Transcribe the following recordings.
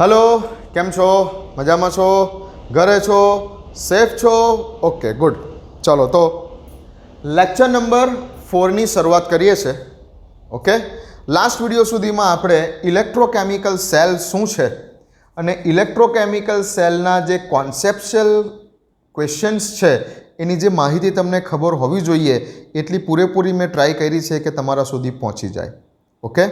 Hello केम छो मजामा छो घरे छो सेफ छो ओके गुड चलो तो लेक्चर नंबर 4 ની શરૂઆત કરીએ છે ઓકે લાસ્ટ વિડિયો સુધીમાં આપણે ઇલેક્ટ્રોકેમિકલ સેલ શું છે અને ઇલેક્ટ્રોકેમિકલ સેલના જે કોન્સેપ્ચ્યુઅલ ક્વેશ્ચન્સ છે એની જે માહિતી તમને ખબર હોવી જોઈએ એટલી પૂરેપૂરી મેં ટ્રાય કરી છે કે તમારા સુધી પહોંચી જાય ઓકે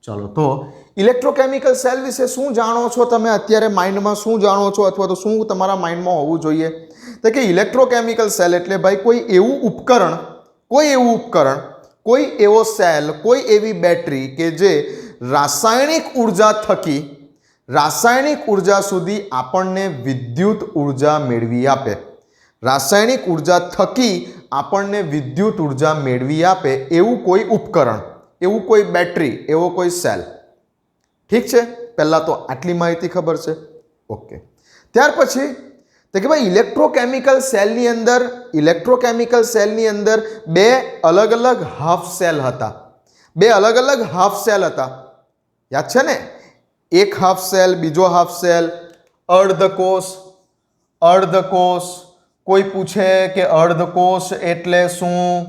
चलो तो इलेक्ट्रोकेमिकल सेल विषे शू जाणो छो तमे अत्यारे माइंड में शू जाणो छो अथवा तो शू तमारा माइंड में होवुं जोईए तो कि इलेक्ट्रोकेमिकल सेल एटले भाई कोई एवुं उपकरण कोई एवो सेल कोई एवी बेटरी के जे रासायनिक ऊर्जा थकी रासायनिक ऊर्जा सुधी आपणने विद्युत ऊर्जा मेळवी आपे रासायनिक ऊर्जा थकी आपणने विद्युत ऊर्जा मेळवी आपे एवुं कोई उपकरण एवं कोई बैटरी एवं कोई सेल ठीक है पहला तो आटली माहिती खबर है ओके त्यार पछी तो कि भाई इलेक्ट्रोकेमिकल सेल नी अंदर बे अलग अलग हाफ सेल हता याद छे ने एक हाफ सेल बीजो हाफ सेल अर्धकोष कोई पूछे कि अर्धकोष एटले शुं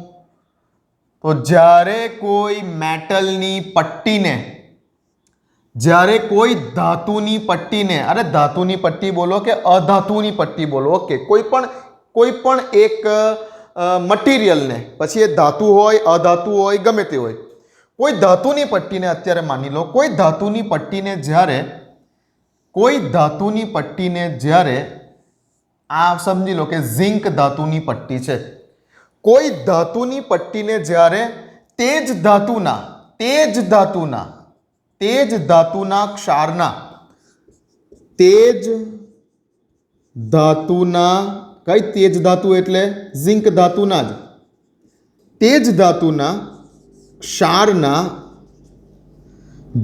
तो जारे कोई मेटलनी पट्टी ने जारे कोई धातुनी पट्टी ने अरे धातुनी पट्टी बोलो कि अधातुनी पट्टी बोलो ओके कोई पण एक मटीरियल ने पछी ए धातु होय अधातु होय गमे ते होय कोई धातुनी पट्टी ने अत्यारे मानी लो कोई धातुनी पट्टी ने ज्यारे आ समझी लो कि जिंक धातुनी पट्टी छे कोई धातुनी पट्टी ने ज्यारे तेज धातुना क्षारना कई तेज धातु एटले जिंक धातुना ज तेज धातुना क्षारना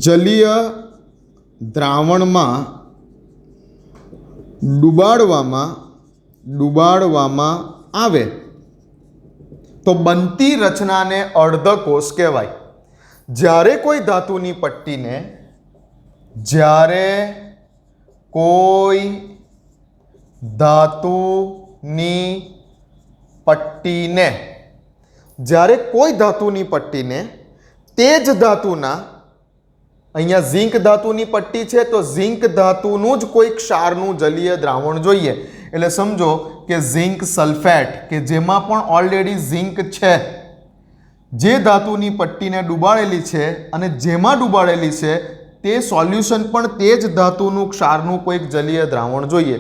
जलीय द्रावण में डुबाड़वामां आवे तो बनती रचना ने अर्धकोष कहवाय ज्यारे कोई धातुनी पट्टी ने तेज धातुना अहींया जिंक धातुनी पट्टी छे तो जिंक धातुनुं ज कोई क्षारनुं जलीय द्रावण जोईए एटले समझो कि जिंक सल्फेट के जेमां पण ऑलरेडी जिंक छे जे धातुनी पट्टीने डूबाड़ेली छे अने जेमां डूबाड़ेली छे ते सोल्यूशन पण तेज धातुनुं क्षारनुं कोईक जलीय द्रावण जोईए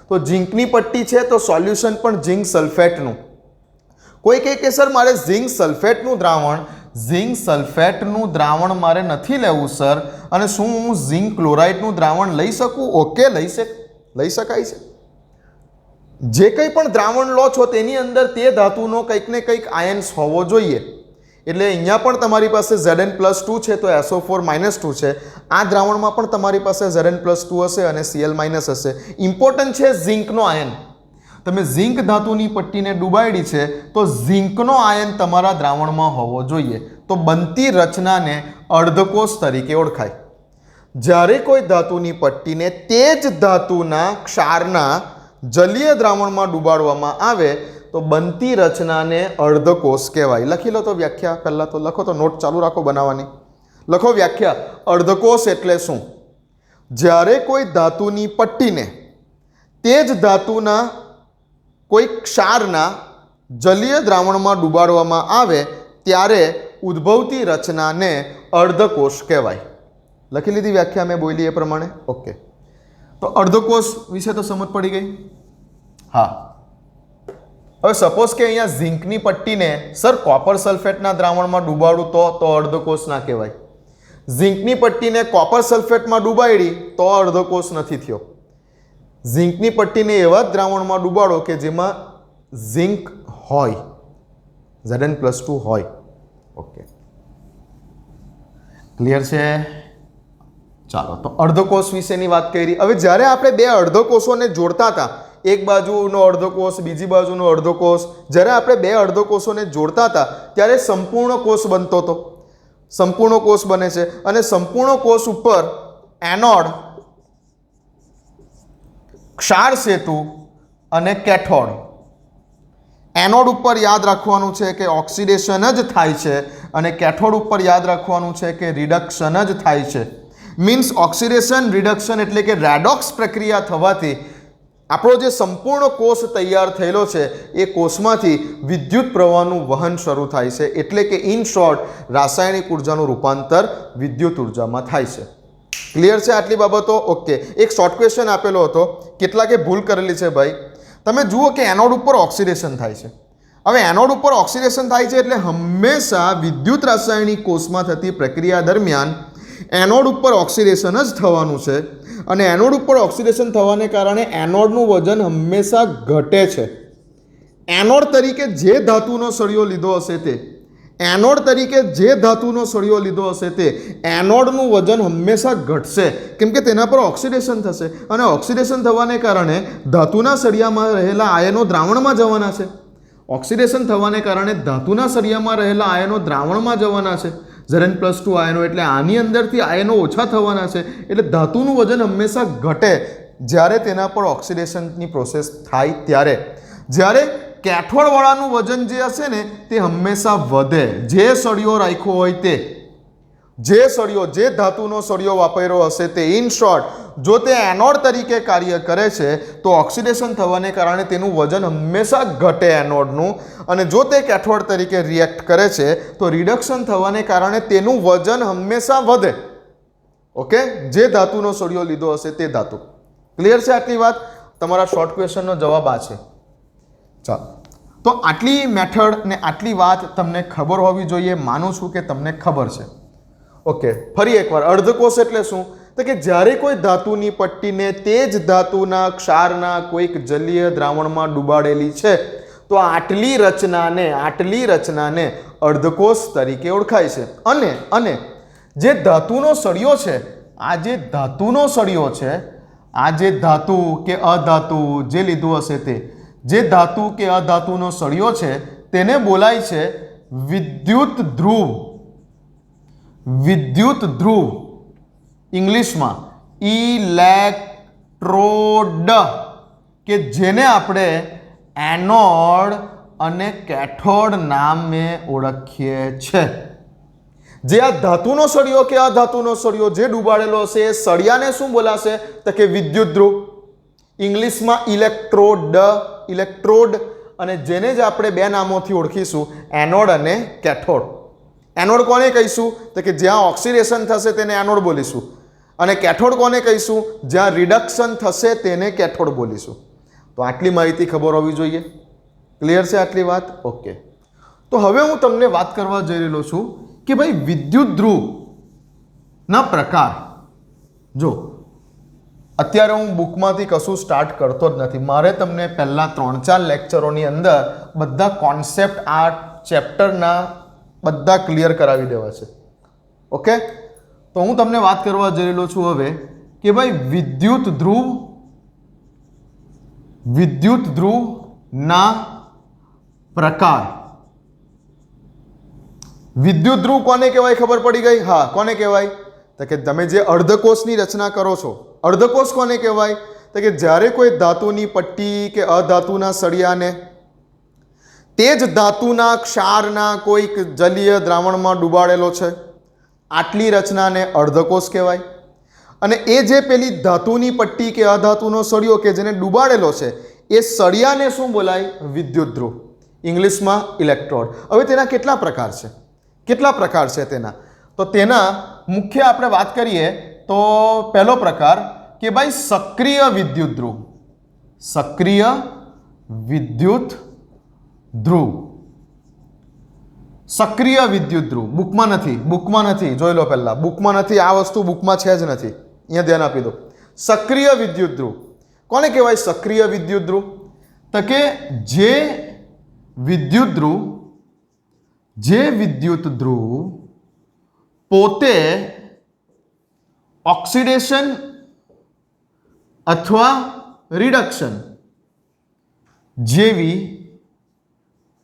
तो जिंकनी पट्टी छे तो सोल्यूशन पण जिंक सल्फेटनुं कोई कहे के सर मारे जिंक सल्फेटनुं द्रावण मारे नथी लेवुं सर अने शुं हुं जिंक क्लोराइडनुं द्रावण लई शकું ओके लई शकाय छे जे कई पण द्रावण लो छो तेनी अंदर ते धातुनो कंईक ने कंईक आयन्स होवो जोईए एटले अहींया पण तमारी पासे Zn+2 छे तो SO4-2 छे आ द्रावणमां पण तमारी पासे Zn+2 हशे अने Cl- हशे इम्पोर्टન્ટ छे जिंकनो आयन तमे जिंक धातुनी पट्टीने डूबाड़ी छे तो जिंकनो आयन तमारा द्रावणमां होवो जोईए तो बनती रचनाने अर्धकोष तरीके ओळखाय ज्यारे कोई धातुनी पट्टीने तेज धातुना क्षारना जलीय द्रावण में डूबाड़वामां आवे तो बनती रचना ने अर्धकोष कहवाय लखी लो तो व्याख्या पहला तो लखो तो नोट चालू राखो बनावानी लखो व्याख्या अर्धकोष एटले शुं ज्यारे कोई धातुनी पट्टी ने तेज धातुना कोई क्षारना जलीय द्रावण में डूबाड़वामां आवे त्यारे उद्भवती रचना ने अर्धकोष कहवाय लखी लीधी व्याख्या मैं बोली ए प्रमाणे ओके तो अर्धकोष विषय तो समझ पड़ी गई हाँ હવે સપોઝ કે અહીંયા ઝિંકની પટ્ટીને સર કોપર સલ્ફેટના દ્રાવણમાં ડૂબાડું તો અર્ધકોષ ના કહેવાય ઝિંકની પટ્ટીને કોપર સલ્ફેટમાં ડૂબાડી તો અર્ધકોષ નથી થયો ઝિંકની પટ્ટીને એવા દ્રાવણમાં ડૂબાડો કે જેમાં ઝિંક હોય Zn+2 હોય ઓકે ક્લિયર છે ચાલો તો અર્ધકોષ વિશેની વાત કરી હવે જ્યારે આપણે બે અર્ધકોષોને જોડતા હતા एक बाजुनो अर्धकोष बीजी बाजुनो अर्धकोष ज्यारे आपणे बे अर्धकोषोने जोड़ता था त्यारे संपूर्ण कोष बनतो तो संपूर्ण कोष बने छे अने संपूर्ण कोष उपर एनोड ક્ષાર સેતુ અને કેથોડ. એનોડ ઉપર યાદ રાખવાનું છે કે ઓક્સિડેશન જ થાય છે અને કેથોડ ઉપર યાદ રાખવાનું છે કે રિડક્શન જ થાય છે. મીન્સ ઓક્સિડેશન રિડક્શન એટલે કે રેડોક્સ પ્રક્રિયા થવાથી આપણો જે સંપૂર્ણ કોષ તૈયાર થયેલો છે એ કોષમાંથી વિદ્યુત પ્રવાહનું વહન શરૂ થાય છે. એટલે કે ઇન શોર્ટ રાસાયણિક ઉર્જાનું રૂપાંતર વિદ્યુત ઉર્જામાં થાય છે. ક્લિયર છે આટલી બાબતો? ઓકે. એક શોર્ટ ક્વેશ્ચન આપેલો હતો, કેટલાકે ભૂલ કરેલી છે ભાઈ. તમે જુઓ કે એનોડ ઉપર ઓક્સિડેશન થાય છે. હવે એનોડ ઉપર ઓક્સિડેશન થાય છે એટલે હંમેશા વિદ્યુત રાસાયણિક કોષમાં થતી પ્રક્રિયા દરમિયાન એનોડ ઉપર ઓક્સિડેશન જ થવાનું છે અને એનોડ ઉપર ઓક્સિડેશન થવાને કારણે એનોડનું વજન હંમેશા ઘટે છે. એનોડ તરીકે જે ધાતુનો સળિયો લીધો હશે તે એનોડનું વજન હંમેશા ઘટશે, કેમ કે તેના પર ઓક્સિડેશન થશે અને ઓક્સિડેશન થવાને કારણે ધાતુના સળિયામાં રહેલા આયનો દ્રાવણમાં જવાના છે. ઓક્સિડેશન થવાને કારણે ધાતુના સળિયામાં રહેલા આયનો દ્રાવણમાં જવાના છે, Zn+2 આયનો. એટલે આની અંદરથી આયનો ઓછા થવાના છે. એટલે ધાતુનું વજન હંમેશા ઘટે જ્યારે તેના પર ઓક્સિડેશનની પ્રોસેસ થાય ત્યારે. જ્યારે કેથોડવાળાનું વજન જે હશે ને તે હંમેશા વધે. જે સળિયો રાખ્યો હોય તે, જે ધાતુનો સળિયો વાપર્યો હશે તે, ઇન શોર્ટ જો તે એનોડ તરીકે કાર્ય કરે છે તો ઓક્સિડેશન થવાને કારણે તેનું વજન હંમેશા ઘટે એનોડનું, અને જો તે કેથોડ તરીકે રિએક્ટ કરે છે તો રિડક્શન થવાને કારણે તેનું વજન હંમેશા વધે. ઓકે, જે ધાતુનો સળિયો લીધો હશે તે ધાતુ. ક્લિયર છે આટલી વાત? તમારા શોર્ટ ક્વેશ્ચનનો જવાબ આ છે. ચાલો, તો આટલી મેથડ ને આટલી વાત તમને ખબર હોવી જોઈએ. માનું છું કે તમને ખબર છે. ઓકે, ફરી એકવાર અર્ધકોષ એટલે શું? તો કે જ્યારે કોઈ ધાતુની પટ્ટીને તે જ ધાતુના ક્ષારના કોઈક જલીય દ્રાવણમાં ડૂબાડેલી છે તો આટલી રચનાને અર્ધકોષ તરીકે ઓળખાય છે. અને જે ધાતુનો સળિયો છે, આ જે ધાતુ કે અધાતુ જે લીધું હશે તે, જે ધાતુ કે અધાતુનો સળિયો છે તેને બોલાય છે વિદ્યુત ધ્રુવ. ઇંગ્લિશમાં ઇલેક્ટ્રોડ, કે જેને આપણે એનોડ અને કેથોડ નામે ઓળખીએ છીએ. જે આ ધાતુનો સળિયો કે અધાતુનો સળિયો જે ડૂબાડેલો હશે એ સળિયાને શું બોલાશે? તો કે વિદ્યુત ધ્રુવ. ઇંગ્લિશમાં ઇલેક્ટ્રોડ, અને જેને જ આપણે બે નામોથી ઓળખીશું, એનોડ અને કેથોડ. એનોડ કોને કહીશું? તો કે જ્યાં ઓક્સિડેશન થશે તેને એનોડ બોલીશું, અને કેથોડ કોને કહીશું? જ્યાં રિડક્શન થશે તેને કેથોડ બોલીશું. તો આટલી માહિતી ખબર હોવી જોઈએ. ક્લિયર છે આટલી વાત? ઓકે. તો હવે હું તમને વાત કરવા જઈ રહ્યો છું કે ભાઈ વિદ્યુત ધ્રુવના પ્રકાર. જો અત્યારે હું બુકમાંથી કશું સ્ટાર્ટ કરતો જ નથી. મારે તમને પહેલાં 3-4 લેક્ચરોની અંદર બધા કોન્સેપ્ટ આ ચેપ્ટરના બધા ક્લિયર કરાવી દેવા છે. ઓકે, તો હું તમને વાત કરવા જઈ રહ્યો છું હવે કે ભાઈ વિદ્યુત ધ્રુવના પ્રકાર. વિદ્યુત ધ્રુવ કોને કહેવાય? ખબર પડી ગઈ? હા, કોને કહેવાય? તો કે તમે જે અર્ધકોષની રચના કરો છો, અર્ધકોષ કોને કહેવાય? તો કે જ્યારે કોઈ ધાતુની પટ્ટી કે અધાતુના સળિયાને તે જ ધાતુના ક્ષારના કોઈક જલીય દ્રાવણમાં ડૂબાડેલો છે, આટલી રચનાને અર્ધકોષ કહેવાય. અને એ જે પેલી ધાતુની પટ્ટી કે અધાતુનો સળિયો કે જેને ડૂબાડેલો છે એ સળિયાને શું બોલાય? વિદ્યુત ધ્રુવ. ઇંગ્લિશમાં ઇલેક્ટ્રોડ. હવે તેના કેટલા પ્રકાર છે તેના? તો તેના મુખ્ય આપણે વાત કરીએ તો પહેલો પ્રકાર કે ભાઈ સક્રિય વિદ્યુત ધ્રુવ. સક્રિય વિદ્યુત ધ્રુવ બુકમાં નથી. જોઈ લો પહેલા, બુકમાં નથી. આ વસ્તુ બુકમાં છે જ નથી. અહીંયા ધ્યાન આપી દો. સક્રિય વિદ્યુત ધ્રુવ કોને કહેવાય? સક્રિય વિદ્યુત ધ્રુવ તો કે જે વિદ્યુત ધ્રુવ પોતે ઓક્સિડેશન અથવા રિડક્શન જેવી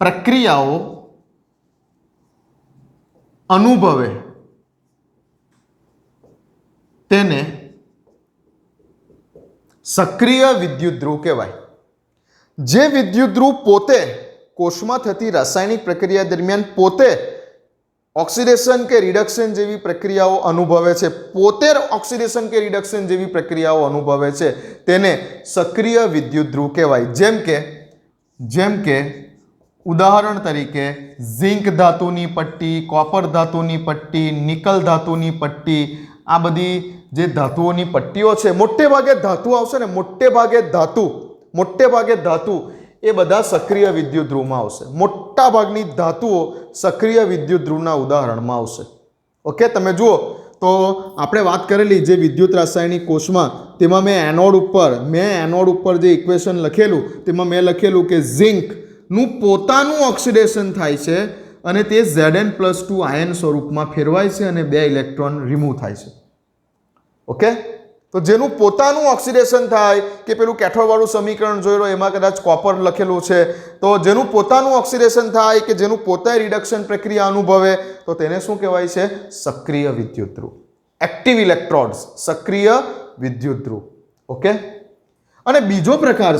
પ્રક્રિયાઓ અનુભવે તેને સક્રિય વિદ્યુત ધ્રુવ કહેવાય. જે વિદ્યુત ધ્રુવ પોતે કોષમાં થતી રાસાયણિક પ્રક્રિયા દરમિયાન પોતે ઓક્સિડેશન કે રિડક્શન જેવી પ્રક્રિયાઓ અનુભવે છે, પોતે ઓક્સિડેશન કે રિડક્શન જેવી પ્રક્રિયાઓ અનુભવે છે, તેને સક્રિય વિદ્યુત ધ્રુવ કહેવાય. જેમ કે ઉદાહરણ તરીકે ઝિંક ધાતુની પટ્ટી, કોપર ધાતુની પટ્ટી, નિકલ ધાતુની પટ્ટી, આ બધી જે ધાતુઓની પટ્ટીઓ છે, મોટે ભાગે ધાતુ આવશે ને, મોટે ભાગે ધાતુ એ બધા સક્રિય વિદ્યુત ધ્રુવમાં આવશે. મોટા ભાગની ધાતુઓ સક્રિય વિદ્યુત ધ્રુવના ઉદાહરણમાં આવશે. ઓકે, તમે જુઓ તો આપણે વાત કરેલી જે વિદ્યુત રાસાયણિક કોષમાં, તેમાં મેં એનોડ ઉપર જે ઇક્વેશન લખેલું તેમાં મેં લખેલું કે ઝિંકનું પોતાનું ઓક્સિડેશન થાય છે અને તે Zn+2 આયન સ્વરૂપમાં ફેરવાય છે અને 2 ઇલેક્ટ્રોન રિમૂવ થાય છે. ઓકે, તો જેનું પોતાનું ઓક્સિડેશન થાય કે પેલું કેથોડવાળું સમીકરણ જોઈ લો એમાં કદાચ કોપર લખેલું છે, તો જેનું પોતાનું ઓક્સિડેશન થાય કે જેનું પોતે રિડક્શન પ્રક્રિયા અનુભવે તો તેને શું કહેવાય છે? સક્રિય વિદ્યુત ધ્રુવ. એક્ટિવ ઇલેક્ટ્રોડ્સ, સક્રિય વિદ્યુત ધ્રુવ. ઓકે, અને બીજો પ્રકાર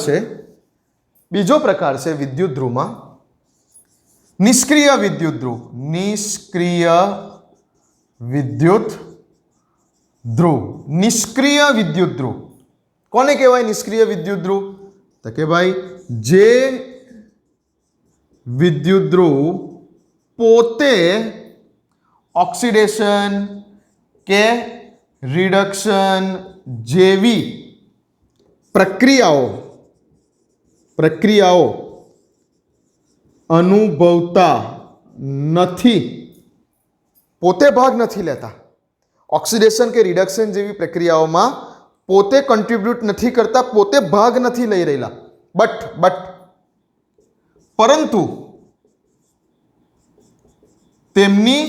છે વિદ્યુત ધ્રુવમાં નિષ્ક્રિય વિદ્યુત ધ્રુવ. નિષ્ક્રિય વિદ્યુત ધ્રુવ. કોને કહેવાય નિષ્ક્રિય વિદ્યુત ધ્રુવ? તો કે ભાઈ જે વિદ્યુત ધ્રુવ પોતે ઓક્સિડેશન કે રિડક્શન જેવી પ્રક્રિયાઓ અનુભવતા નથી, પોતે ભાગ નથી લેતા, ઓક્સિડેશન કે રિડક્શન જેવી પ્રક્રિયાઓમાં પોતે કન્ટ્રીબ્યુટ નથી કરતા, પોતે ભાગ નથી લઈ રહેલા, પરંતુ તેમની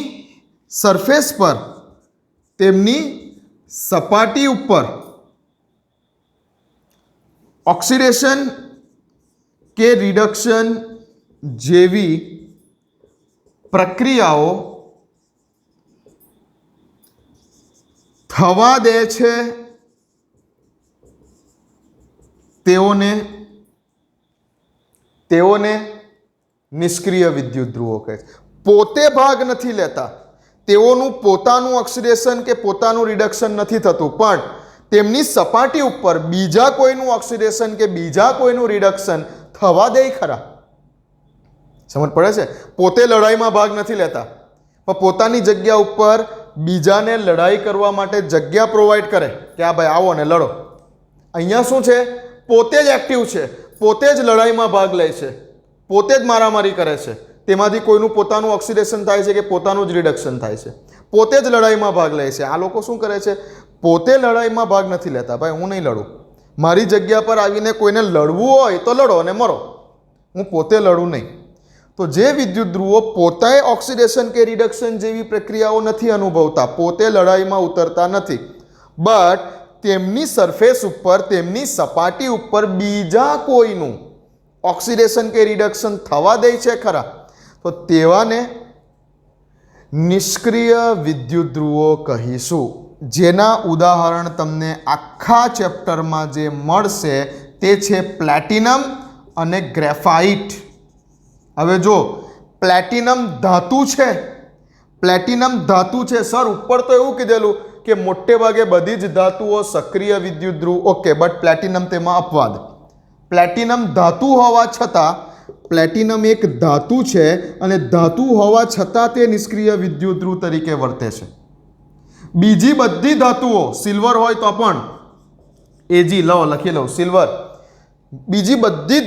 સરફેસ પર, તેમની સપાટી ઉપર ઓક્સિડેશન કે રિડક્શન જેવી પ્રક્રિયાઓ થવા દે છે, તેઓને નિષ્ક્રિય વિદ્યુત ધ્રુવો કહે છે. પોતે ભાગ નથી લેતા, તેઓનું પોતાનું ઓક્સિડેશન કે પોતાનું રિડક્શન નથી થતું, પણ તેમની સપાટી ઉપર બીજા કોઈનું ઓક્સિડેશન કે બીજા કોઈનું રિડક્શન થવા દે ખરા. સમજ પડે છે? પોતે લડાઈમાં ભાગ નથી લેતા, પણ પોતાની જગ્યા ઉપર બીજાને લડાઈ કરવા માટે જગ્યા પ્રોવાઈડ કરે કે આ ભાઈ આવો ને લડો. અહીંયા શું છે? પોતે જ એક્ટિવ છે, પોતે જ લડાઈમાં ભાગ લે છે, પોતે જ મારામારી કરે છે, તેમાંથી કોઈનું પોતાનું ઓક્સિડેશન થાય છે કે પોતાનું જ રિડક્શન થાય છે, પોતે જ લડાઈમાં ભાગ લે છે. આ લોકો શું કરે છે? પોતે લડાઈમાં ભાગ નથી લેતા. ભાઈ હું નહીં લડું, મારી જગ્યા પર આવીને કોઈને લડવું હોય તો લડો અને મરો, હું પોતે લડું નહીં. તો જે વિદ્યુત ધ્રુવો પોતે ઓક્સિડેશન કે રિડક્શન જેવી પ્રક્રિયાઓ નથી અનુભવતા, પોતે લડાઈમાં ઉતરતા નથી, બટ તેમની સરફેસ ઉપર, તેમની સપાટી ઉપર બીજા કોઈનું ઓક્સિડેશન કે રિડક્શન થવા દે છે ખરા, તો તેવાને નિષ્ક્રિય વિદ્યુત ધ્રુવો કહીશું. જેના ઉદાહરણ તમને આખા ચેપ્ટરમાં જે મળશે તે છે પ્લેટિનમ અને ગ્રેફાઇટ. હવે જો પ્લેટિનમ ધાતુ છે, સર ઉપર તો એવું કીધેલું કે મોટે ભાગે બધી જ ધાતુઓ સક્રિય વિદ્યુત ધ્રુવ. ઓકે, બટ પ્લેટિનમ તેમાં અપવાદ. પ્લેટિનમ ધાતુ હોવા છતાં, પ્લેટિનમ એક ધાતુ છે અને ધાતુ હોવા છતાં તે નિષ્ક્રિય વિદ્યુત ધ્રુવ તરીકે વર્તે છે. બીજી બધી ધાતુઓ, સિલ્વર હોય તો પણ એજી લખી લઉં સિલ્વર, બીજી બધી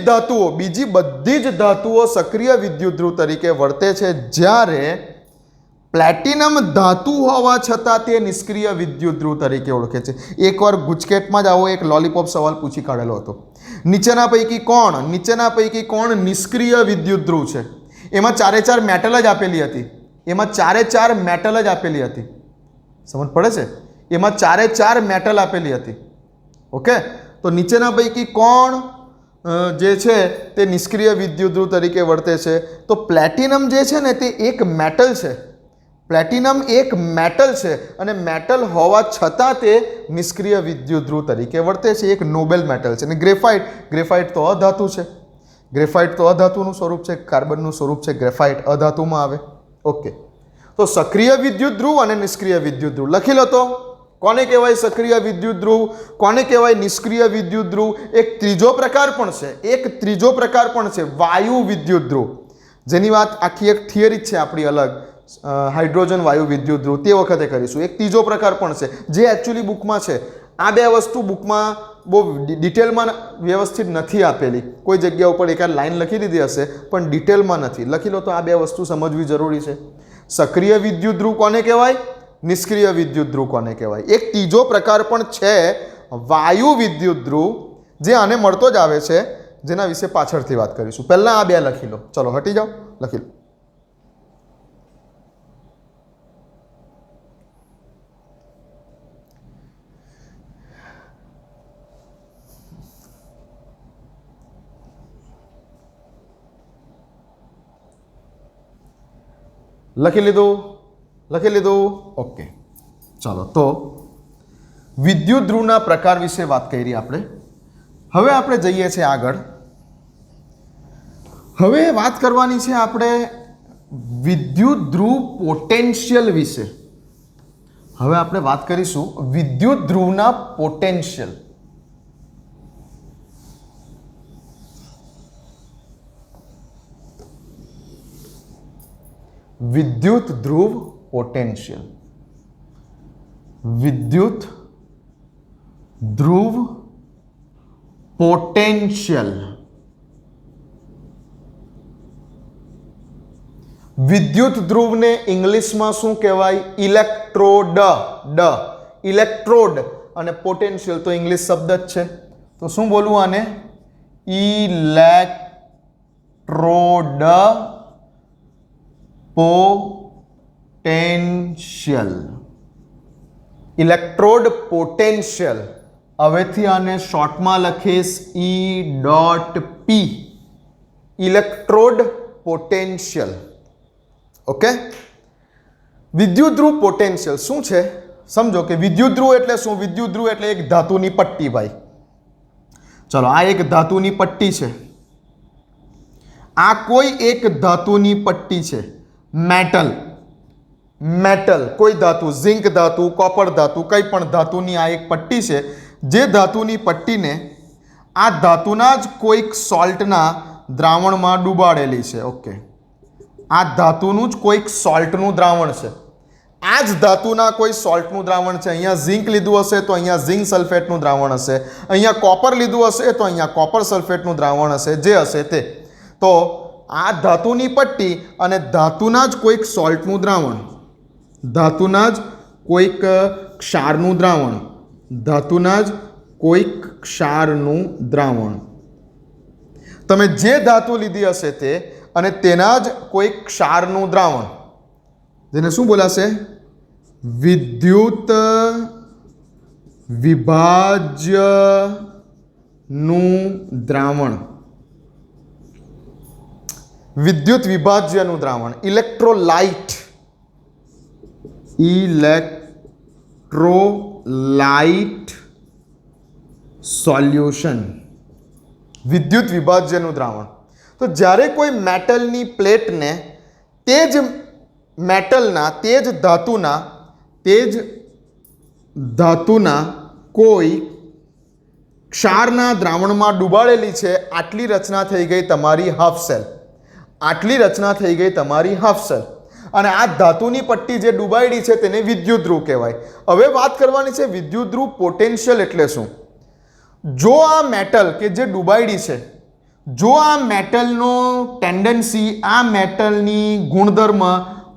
જ ધાતુઓ સક્રિય વિદ્યુત ધ્રુવ તરીકે વર્તે છે, જ્યારે પ્લેટિનમ ધાતુ હોવા છતાં તે નિષ્ક્રિય વિદ્યુત ધ્રુવ તરીકે ઓળખે છે. એકવાર ગુજકેટમાં જ આવો એક લોલીપોપ સવાલ પૂછી કાઢેલો હતો. નીચેના પૈકી કોણ નિષ્ક્રિય વિદ્યુત ધ્રુવ છે? એમાં ચારે ચાર મેટલ જ આપેલી હતી. સમજ પડે છે? એમાં ચારે ચાર મેટલ આપેલી હતી. ઓકે, તો નીચેના પૈકી કોણ જે છે તે નિષ્ક્રિય વિદ્યુત ધ્રુવ તરીકે વર્તે છે? તો પ્લેટિનમ જે છે ને તે એક મેટલ છે, પ્લેટિનમ એક મેટલ છે અને મેટલ હોવા છતાં તે નિષ્ક્રિય વિદ્યુત ધ્રુવ તરીકે વર્તે છે. એક નોબેલ મેટલ છે. અને ગ્રેફાઇટ તો અધાતુ છે. ગ્રેફાઇટ તો અધાતુનું સ્વરૂપ છે, કાર્બનનું સ્વરૂપ છે. ગ્રેફાઇટ અધાતુમાં આવે. ઓકે, તો સક્રિય વિદ્યુત ધ્રુવ અને નિષ્ક્રિય વિદ્યુત ધ્રુવ લખી લો. તો કોને કહેવાય સક્રિય વિદ્યુત ધ્રુવ, કોને કહેવાય નિષ્ક્રિય વિદ્યુત ધ્રુવ? એક ત્રીજો પ્રકાર પણ છે, વાયુ વિદ્યુત ધ્રુવ, જેની વાત આખી એક થિયરી છે આપણી અલગ, હાઇડ્રોજન વાયુ વિદ્યુત ધ્રુવ, તે વખતે કરીશું. એક ત્રીજો પ્રકાર પણ છે જે એકચ્યુઅલી બુકમાં છે. આ બે વસ્તુ બુકમાં બહુ ડિટેલમાં વ્યવસ્થિત નથી આપેલી. કોઈ જગ્યા ઉપર એકાદ લાઈન લખી દીધી હશે પણ ડિટેલમાં નથી લખી લો. તો આ બે વસ્તુ સમજવી જરૂરી છે. સક્રિય વિદ્યુત ધ્રુવ કોને કહેવાય, નિષ્ક્રિય વિદ્યુત ધ્રુવ કોને કહેવાય. એક ત્રીજો પ્રકાર પણ છે, વાયુ વિદ્યુત ધ્રુવ, જે આને મળતો જ આવે છે, જેના વિશે પાછળથી વાત કરીશું. પહેલાં આ બે લખી લો. ચલો હટી જાઓ, લખી લો. લખી લીધું. ઓકે, ચાલો. તો વિદ્યુત ધ્રુવના પ્રકાર વિશે વાત કરી આપણે. હવે આપણે જઈએ છીએ આગળ. હવે વાત કરવાની છે આપણે વિદ્યુત ધ્રુવ પોટેન્શિયલ વિશે. હવે આપણે વાત કરીશું વિદ્યુત ધ્રુવના પોટેન્શિયલ. વિદ્યુત ધ્રુવ પોટેન્શિયલ. વિદ્યુત ધ્રુવ પોટેન્શિયલ. વિદ્યુત ધ્રુવને ઇંગ્લિશમાં શું કહેવાય? ઇલેક્ટ્રોડ. ઇલેક્ટ્રોડ અને પોટેન્શિયલ તો ઇંગ્લિશ શબ્દ જ છે. તો શું બોલવું આને? Electrode potential. Electrode potential. હવેથી આને શોર્ટમાં લખીશ E.P. Electrode potential. ઓકે, વિદ્યુત ધ્રુવ પોટેન્શિયલ શું છે સમજો. કે વિદ્યુત ધ્રુવ એટલે શું? વિદ્યુત ધ્રુવ એટલે એક ધાતુની પટ્ટી ભાઈ. ચલો, આ એક ધાતુની પટ્ટી છે. આ કોઈ એક ધાતુની પટ્ટી છે. મેટલ કોઈ ધાતુ, ઝિંક ધાતુ, કોપર ધાતુ, કંઈ પણ ધાતુની આ એક પટ્ટી છે. જે ધાતુની પટ્ટીને આ ધાતુના જ કોઈક સોલ્ટના દ્રાવણમાં ડૂબાડેલી છે. ઓકે, આ ધાતુનું જ કોઈક સોલ્ટનું દ્રાવણ છે. આ જ ધાતુના કોઈ સોલ્ટનું દ્રાવણ છે. અહીંયા ઝિંક લીધું હશે તો અહીંયા ઝિંક સલ્ફેટનું દ્રાવણ હશે. અહીંયા કોપર લીધું હશે તો અહીંયા કોપર સલ્ફેટનું દ્રાવણ હશે. જે હશે તે. તો આ ધાતુની પટ્ટી અને ધાતુના જ કોઈક સોલ્ટનું દ્રાવણ, ધાતુના જ કોઈક ક્ષારનું દ્રાવણ, ધાતુના જ કોઈક ક્ષારનું દ્રાવણ, તમે જે ધાતુ લીધી હશે તે અને તેના જ કોઈક ક્ષારનું દ્રાવણ, જેને શું બોલાશે? વિદ્યુત વિભાજ્યનું દ્રાવણ. વિદ્યુત વિભાજ્યનું દ્રાવણ, ઇલેક્ટ્રોલાઇટ. Electrolyte solution. વિદ્યુત વિભાજ્યનું દ્રાવણ. તો જ્યારે કોઈ મેટલની પ્લેટને તે જ મેટલના, તે જ ધાતુના કોઈ ક્ષારના દ્રાવણમાં ડૂબાડેલી છે, આટલી રચના થઈ ગઈ તમારી હાફ સેલ. આટલી રચના થઈ ગઈ તમારી હાફ સેલ. અને આ ધાતુની પટ્ટી જે ડૂબાડી છે તેને વિદ્યુત ધ્રુવ કહેવાય. હવે વાત કરવાની છે વિદ્યુત ધ્રુવ પોટેન્શિયલ એટલે શું. જો આ મેટલ કે જે ડૂબાડી છે, જો આ મેટલનો ટેન્ડન્સી, આ મેટલની ગુણધર્મ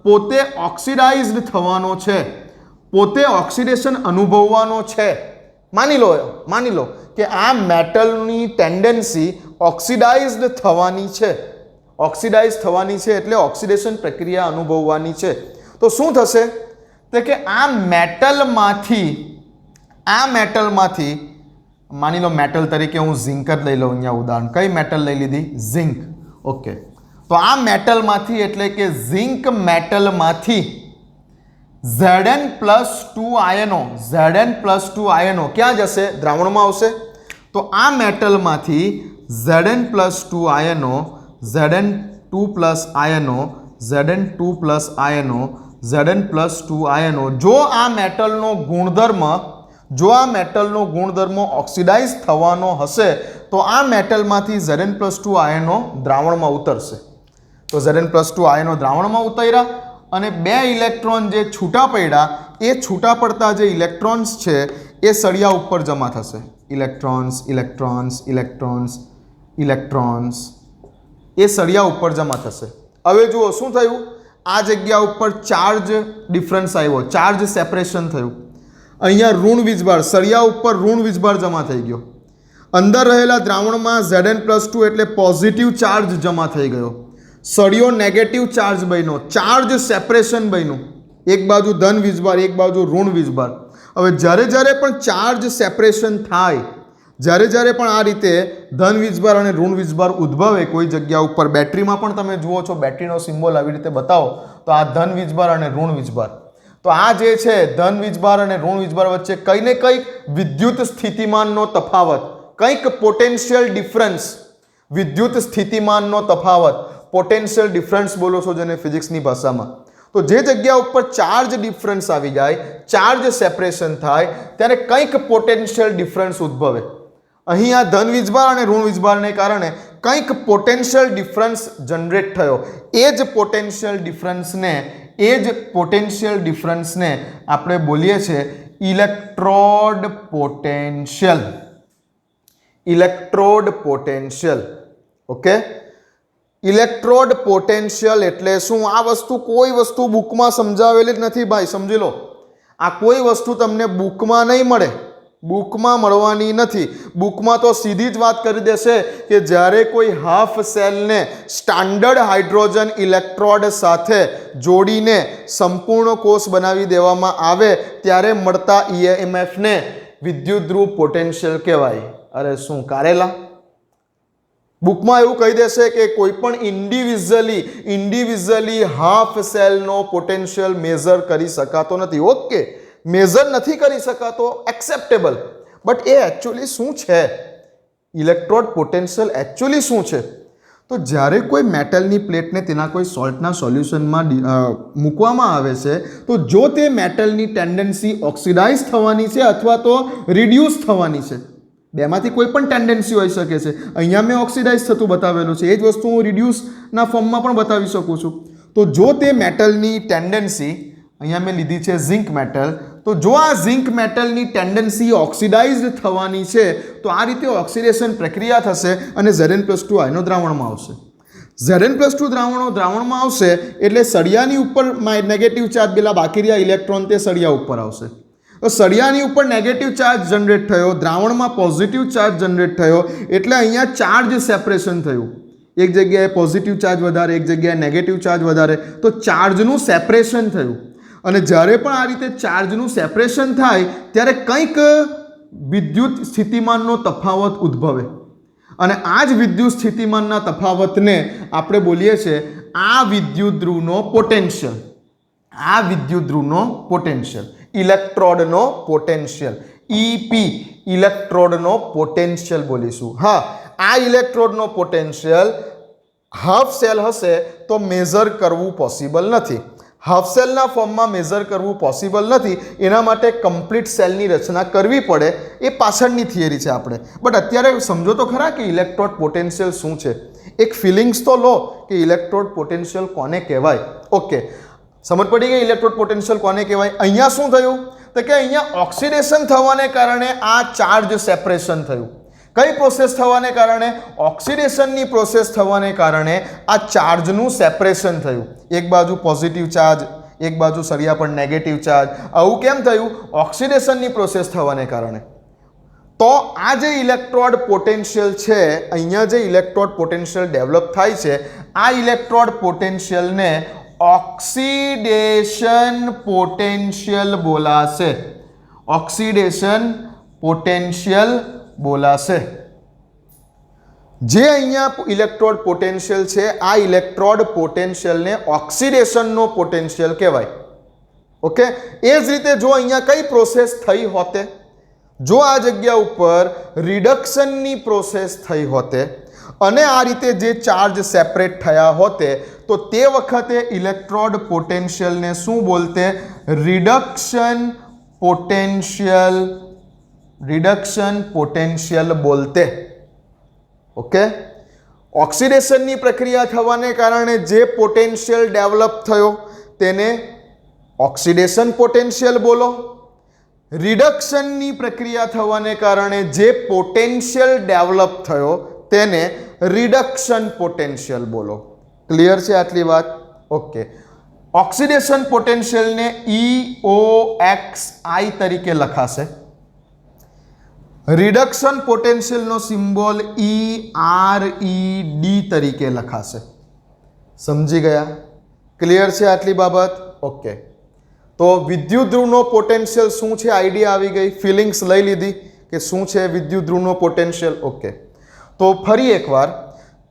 પોતે ઓક્સિડાઇઝડ થવાનો છે, પોતે ઓક્સિડેશન અનુભવવાનો છે, માની લો કે આ મેટલની ટેન્ડન્સી ઓક્સિડાઇઝડ થવાની છે. ઓક્સિડાઇઝ થવાની છે એટલે ઓક્સિડેશન પ્રક્રિયા અનુભવવાની છે. તો શું થશે? તો કે આ મેટલમાંથી માની લો મેટલ તરીકે હું ઝિંક જ લઈ લઉં અહીંયા ઉદાહરણ. કઈ મેટલ લઈ લીધી? ઝિંક. ઓકે, તો આ મેટલમાંથી એટલે કે ઝિંક મેટલમાંથી Zn+2 આયનો ક્યાં જશે? દ્રાવણમાં આવશે. તો આ મેટલમાંથી Zn+2 આયનો જો આ મેટલનો ગુણધર્મ ઓક્સિડાઇઝ થવાનો હશે તો આ મેટલમાંથી Zn+2 આયનો દ્રાવણમાં ઉતરશે. તો Zn+2 આયનો દ્રાવણમાં ઉતર્યા અને 2 ઇલેક્ટ્રોન જે છૂટા પડ્યા એ છૂટા પડતા જે ઇલેક્ટ્રોન્સ છે એ સળિયા ઉપર જમા થશે. ઇલેક્ટ્રોન્સ એ સળિયા ઉપર જમા થશે. હવે જુઓ શું થયું, આ જગ્યા ઉપર ચાર્જ ડિફરન્સ આવ્યો, ચાર્જ સેપરેશન થયું. અહીંયા ઋણ વીજભાર, સળિયા ઉપર ઋણ વીજભાર જમા થઈ ગયો. અંદર રહેલા દ્રાવણમાં Zn+2 એટલે પોઝિટિવ ચાર્જ જમા થઈ ગયો. સળિયો નેગેટિવ ચાર્જ બન્યો, ચાર્જ સેપરેશન બન્યું. એક બાજુ ધન વીજભાર, એક બાજુ ઋણ વીજભાર. હવે જ્યારે પણ ચાર્જ સેપરેશન થાય, જ્યારે પણ આ રીતે ધન વીજભાર અને ઋણ વીજભાર ઉદ્ભવે કોઈ જગ્યા ઉપર, બેટરીમાં પણ તમે જુઓ છો બેટરીનો સિમ્બોલ આવી રીતે બતાવો તો આ ધન વીજભાર અને ઋણ વીજભાર. તો આ જે છે ધન વીજભાર અને ઋણ વીજભાર વચ્ચે કંઈ ને કંઈક વિદ્યુત સ્થિતિમાનનો તફાવત, કંઈક પોટેન્શિયલ ડિફરન્સ, વિદ્યુત સ્થિતિમાનનો તફાવત, પોટેન્શિયલ ડિફરન્સ બોલો છો જેને ફિઝિક્સની ભાષામાં. તો જે જગ્યા ઉપર ચાર્જ ડિફરન્સ આવી જાય, ચાર્જ સેપરેશન થાય ત્યારે કંઈક પોટેન્શિયલ ડિફરન્સ ઉદ્ભવે. અહીં આ ધન વીજભાર અને ઋણ વીજભારને કારણે કંઈક પોટેન્શિયલ ડિફરન્સ જનરેટ થયો. એ જ પોટેન્શિયલ ડિફરન્સને આપણે બોલીએ છીએ electrode potential. Okay, electrode potential એટલે શું? આ વસ્તુ કોઈ વસ્તુ બુકમાં સમજાવેલી જ નથી ભાઈ, સમજી લો. આ કોઈ વસ્તુ તમને બુકમાં નહીં મળે, બુકમાં મળવાની નથી. બુકમાં તો સીધી જ વાત કરી દેશે કે જ્યારે કોઈ હાફ સેલને સ્ટાન્ડર્ડ હાઇડ્રોજન ઇલેક્ટ્રોડ સાથે જોડીને સંપૂર્ણ કોષ બનાવી દેવામાં આવે ત્યારે મળતા EMFને વિદ્યુતધ્રુવ પોટેન્શિયલ કહેવાય. અરે શું કારેલા! બુકમાં એવું કહી દેશે કે કોઈ પણ ઇન્ડિવિઝ્યુઅલી હાફ સેલનો પોટેન્શિયલ મેઝર કરી શકાતો નથી. ઓકે, મેઝર નથી કરી શકાતો, એક્સેપ્ટેબલ. બટ એ એકચ્યુઅલી શું છે? ઇલેક્ટ્રોડ પોટેન્શિયલ એકચ્યુઅલી શું છે? તો જ્યારે કોઈ મેટલની પ્લેટને તેના કોઈ સોલ્ટના સોલ્યુશનમાં મૂકવામાં આવે છે તો જો તે મેટલની ટેન્ડન્સી ઓક્સિડાઇઝ થવાની છે અથવા તો રિડ્યુસ થવાની છે, બેમાંથી કોઈ પણ ટેન્ડન્સી હોઈ શકે છે. અહીંયા મેં ઓક્સિડાઇઝ થતું બતાવેલું છે, એ જ વસ્તુ હું રિડ્યુસના ફોર્મમાં પણ બતાવી શકું છું. તો જો તે મેટલની ટેન્ડન્સી, અહીંયા મેં લીધી છે ઝિંક મેટલ, તો જો આ ઝિંક મેટલની ટેન્ડન્સી ઓક્સિડાઇઝ થવાની છે તો આ રીતે ઓક્સિડેશન પ્રક્રિયા થશે અને Zn+2 આયનો દ્રાવણમાં આવશે. Zn+2 દ્રાવણમાં આવશે એટલે સળિયાની ઉપર નેગેટિવ ચાર્જ, પેલા બાકી રહ્યા ઇલેક્ટ્રોન તે સળિયા ઉપર આવશે. તો સળિયાની ઉપર નેગેટિવ ચાર્જ જનરેટ થયો, દ્રાવણમાં પોઝિટિવ ચાર્જ જનરેટ થયો એટલે અહીંયા ચાર્જ સેપરેશન થયું. એક જગ્યાએ પોઝિટિવ ચાર્જ વધારે, એક જગ્યાએ નેગેટિવ ચાર્જ વધારે, તો ચાર્જનું સેપરેશન થયું. અને જ્યારે પણ આ રીતે ચાર્જનું સેપરેશન થાય ત્યારે કંઈક વિદ્યુત સ્થિતિમાનનો તફાવત ઉદ્ભવે અને આ જ વિદ્યુત સ્થિતિમાનના તફાવતને આપણે બોલીએ છીએ આ વિદ્યુતધ્રુવનો પોટેન્શિયલ, ઇલેક્ટ્રોડનો પોટેન્શિયલ, EP, ઇલેક્ટ્રોડનો પોટેન્શિયલ બોલીશું. હા, આ ઇલેક્ટ્રોડનો પોટેન્શિયલ હાફ સેલ હશે તો મેઝર કરવું પોસિબલ નથી. હાફ સેલના ફોર્મમાં મેઝર કરવું પોસિબલ નથી. એના માટે કમ્પ્લીટ સેલની રચના કરવી પડે. એ પાછળની થિયરી છે આપણે. બટ અત્યારે સમજો તો ખરા કે ઇલેક્ટ્રોડ પોટેન્શિયલ શું છે. એક ફિલિંગ્સ તો લો કે ઇલેક્ટ્રોડ પોટેન્શિયલ કોને કહેવાય. ઓકે, સમજ પડી ગઈ ઇલેક્ટ્રોડ પોટેન્શિયલ કોને કહેવાય. અહીંયા શું થયું તો કે અહીંયા ઓક્સિડેશન થવાને કારણે આ ચાર્જ સેપરેશન થયું. કઈ પ્રોસેસ થવાને કારણે? ઓક્સિડેશનની પ્રોસેસ થવાને કારણે આ ચાર્જનું સેપરેશન થયું. એક બાજુ પોઝિટિવ ચાર્જ, એક બાજુ સળિયા પર નેગેટિવ ચાર્જ. આવું કેમ થયું? ઓક્સિડેશનની પ્રોસેસ થવાને કારણે. તો આ જે ઇલેક્ટ્રોડ પોટેન્શિયલ છે, અહીંયા જે ઇલેક્ટ્રોડ પોટેન્શિયલ ડેવલપ થાય છે, આ ઇલેક્ટ્રોડ પોટેન્શિયલને ઓક્સિડેશન પોટેન્શિયલ બોલાશે. ઓક્સિડેશન પોટેન્શિયલ બોલાશે. જે અહીંયા ઇલેક્ટ્રોડ પોટેન્શિયલ છે, આ ઇલેક્ટ્રોડ પોટેન્શિયલને ઓક્સિડેશનનો પોટેન્શિયલ કહેવાય. ઓકે, એ જ રીતે જો અહીંયા કઈ પ્રોસેસ થઈ હોતે, જો આ જગ્યા ઉપર રિડક્શનની પ્રોસેસ થઈ હોતે અને આ રીતે જે ચાર્જ સેપરેટ થયા હોતે તો તે વખતે ઇલેક્ટ્રોડ પોટેન્શિયલને શું બોલતે? રિડક્શન પોટેન્શિયલ બોલતે. ઓકે, ઓક્સિડેશનની પ્રક્રિયા થવાને કારણે જે પોટેન્શિયલ ડેવલપ થયો તેને ઓક્સિડેશન પોટેન્શિયલ બોલો. રિડક્શનની પ્રક્રિયા થવાને કારણે જે પોટેન્શિયલ ડેવલપ થયો તેને રિડક્શન પોટેન્શિયલ બોલો. ક્લિયર છે આટલી વાત? ઓકે, ઓક્સિડેશન પોટેન્શિયલને EOXI તરીકે લખાશે. રિડક્શન પોટેન્શિયલનો સિમ્બોલ ERED તરીકે લખાશે. સમજી ગયા? ક્લિયર છે આટલી બાબત? ઓકે, તો વિદ્યુત ધ્રુવનો પોટેન્શિયલ શું છે આઈડિયા આવી ગઈ, ફિલિંગ્સ લઈ લીધી કે શું છે વિદ્યુત ધ્રુવનો પોટેન્શિયલ. ઓકે, તો ફરી એકવાર,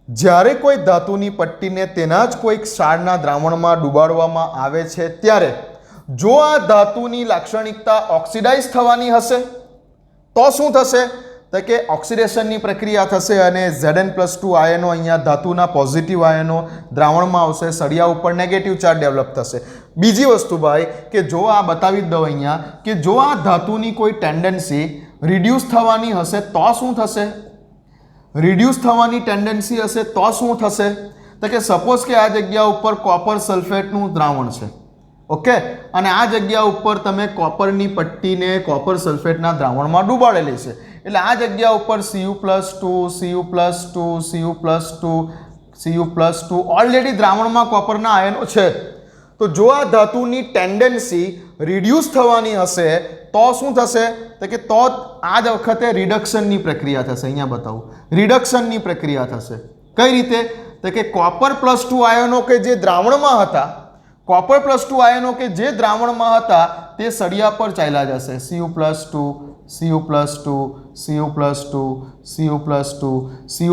જ્યારે કોઈ ધાતુની પટ્ટીને તેના જ કોઈક ક્ષારના દ્રાવણમાં ડુબાડવામાં આવે છે ત્યારે જો આ ધાતુની લાક્ષણિકતા ઓક્સિડાઇઝ થવાની હશે તો શું થશે? તો કે ઓક્સિડેશનની પ્રક્રિયા થશે અને Zn+2 આયનો અહીંયા ધાતુના પોઝિટિવ આયનો દ્રાવણમાં આવશે, સળિયા ઉપર નેગેટિવ ચાર્જ ડેવલપ થશે. બીજી વસ્તુ ભાઈ કે જો આ બતાવી જ દઉં અહીંયા કે જો આ ધાતુની કોઈ ટેન્ડન્સી રિડ્યુસ થવાની હશે તો શું થશે? રિડ્યુસ થવાની ટેન્ડન્સી હશે તો શું થશે? તો કે સપોઝ કે આ જગ્યા ઉપર કોપર સલ્ફેટનું દ્રાવણ છે. ઓકે, અને આ જગ્યા ઉપર તમે કોપરની પટ્ટીને કોપર સલ્ફેટના દ્રાવણમાં ડૂબાડેલી છે, એટલે આ જગ્યા ઉપર Cu+2 ઓલરેડી દ્રાવણમાં કોપરના આયનો છે. તો જો આ ધાતુની ટેન્ડન્સી રિડ્યુસ થવાની હશે તો શું થશે? તો કે તો આ જ વખતે રિડક્શનની પ્રક્રિયા થશે. અહીંયા બતાવું, રિડક્શનની પ્રક્રિયા થશે. કઈ રીતે? તો કે Copper+2 આયનો કે જે દ્રાવણમાં હતા, Copper+2 આયનો કે જે દ્રાવણમાં હતા તે સળિયા પર ચાલ્યા જશે.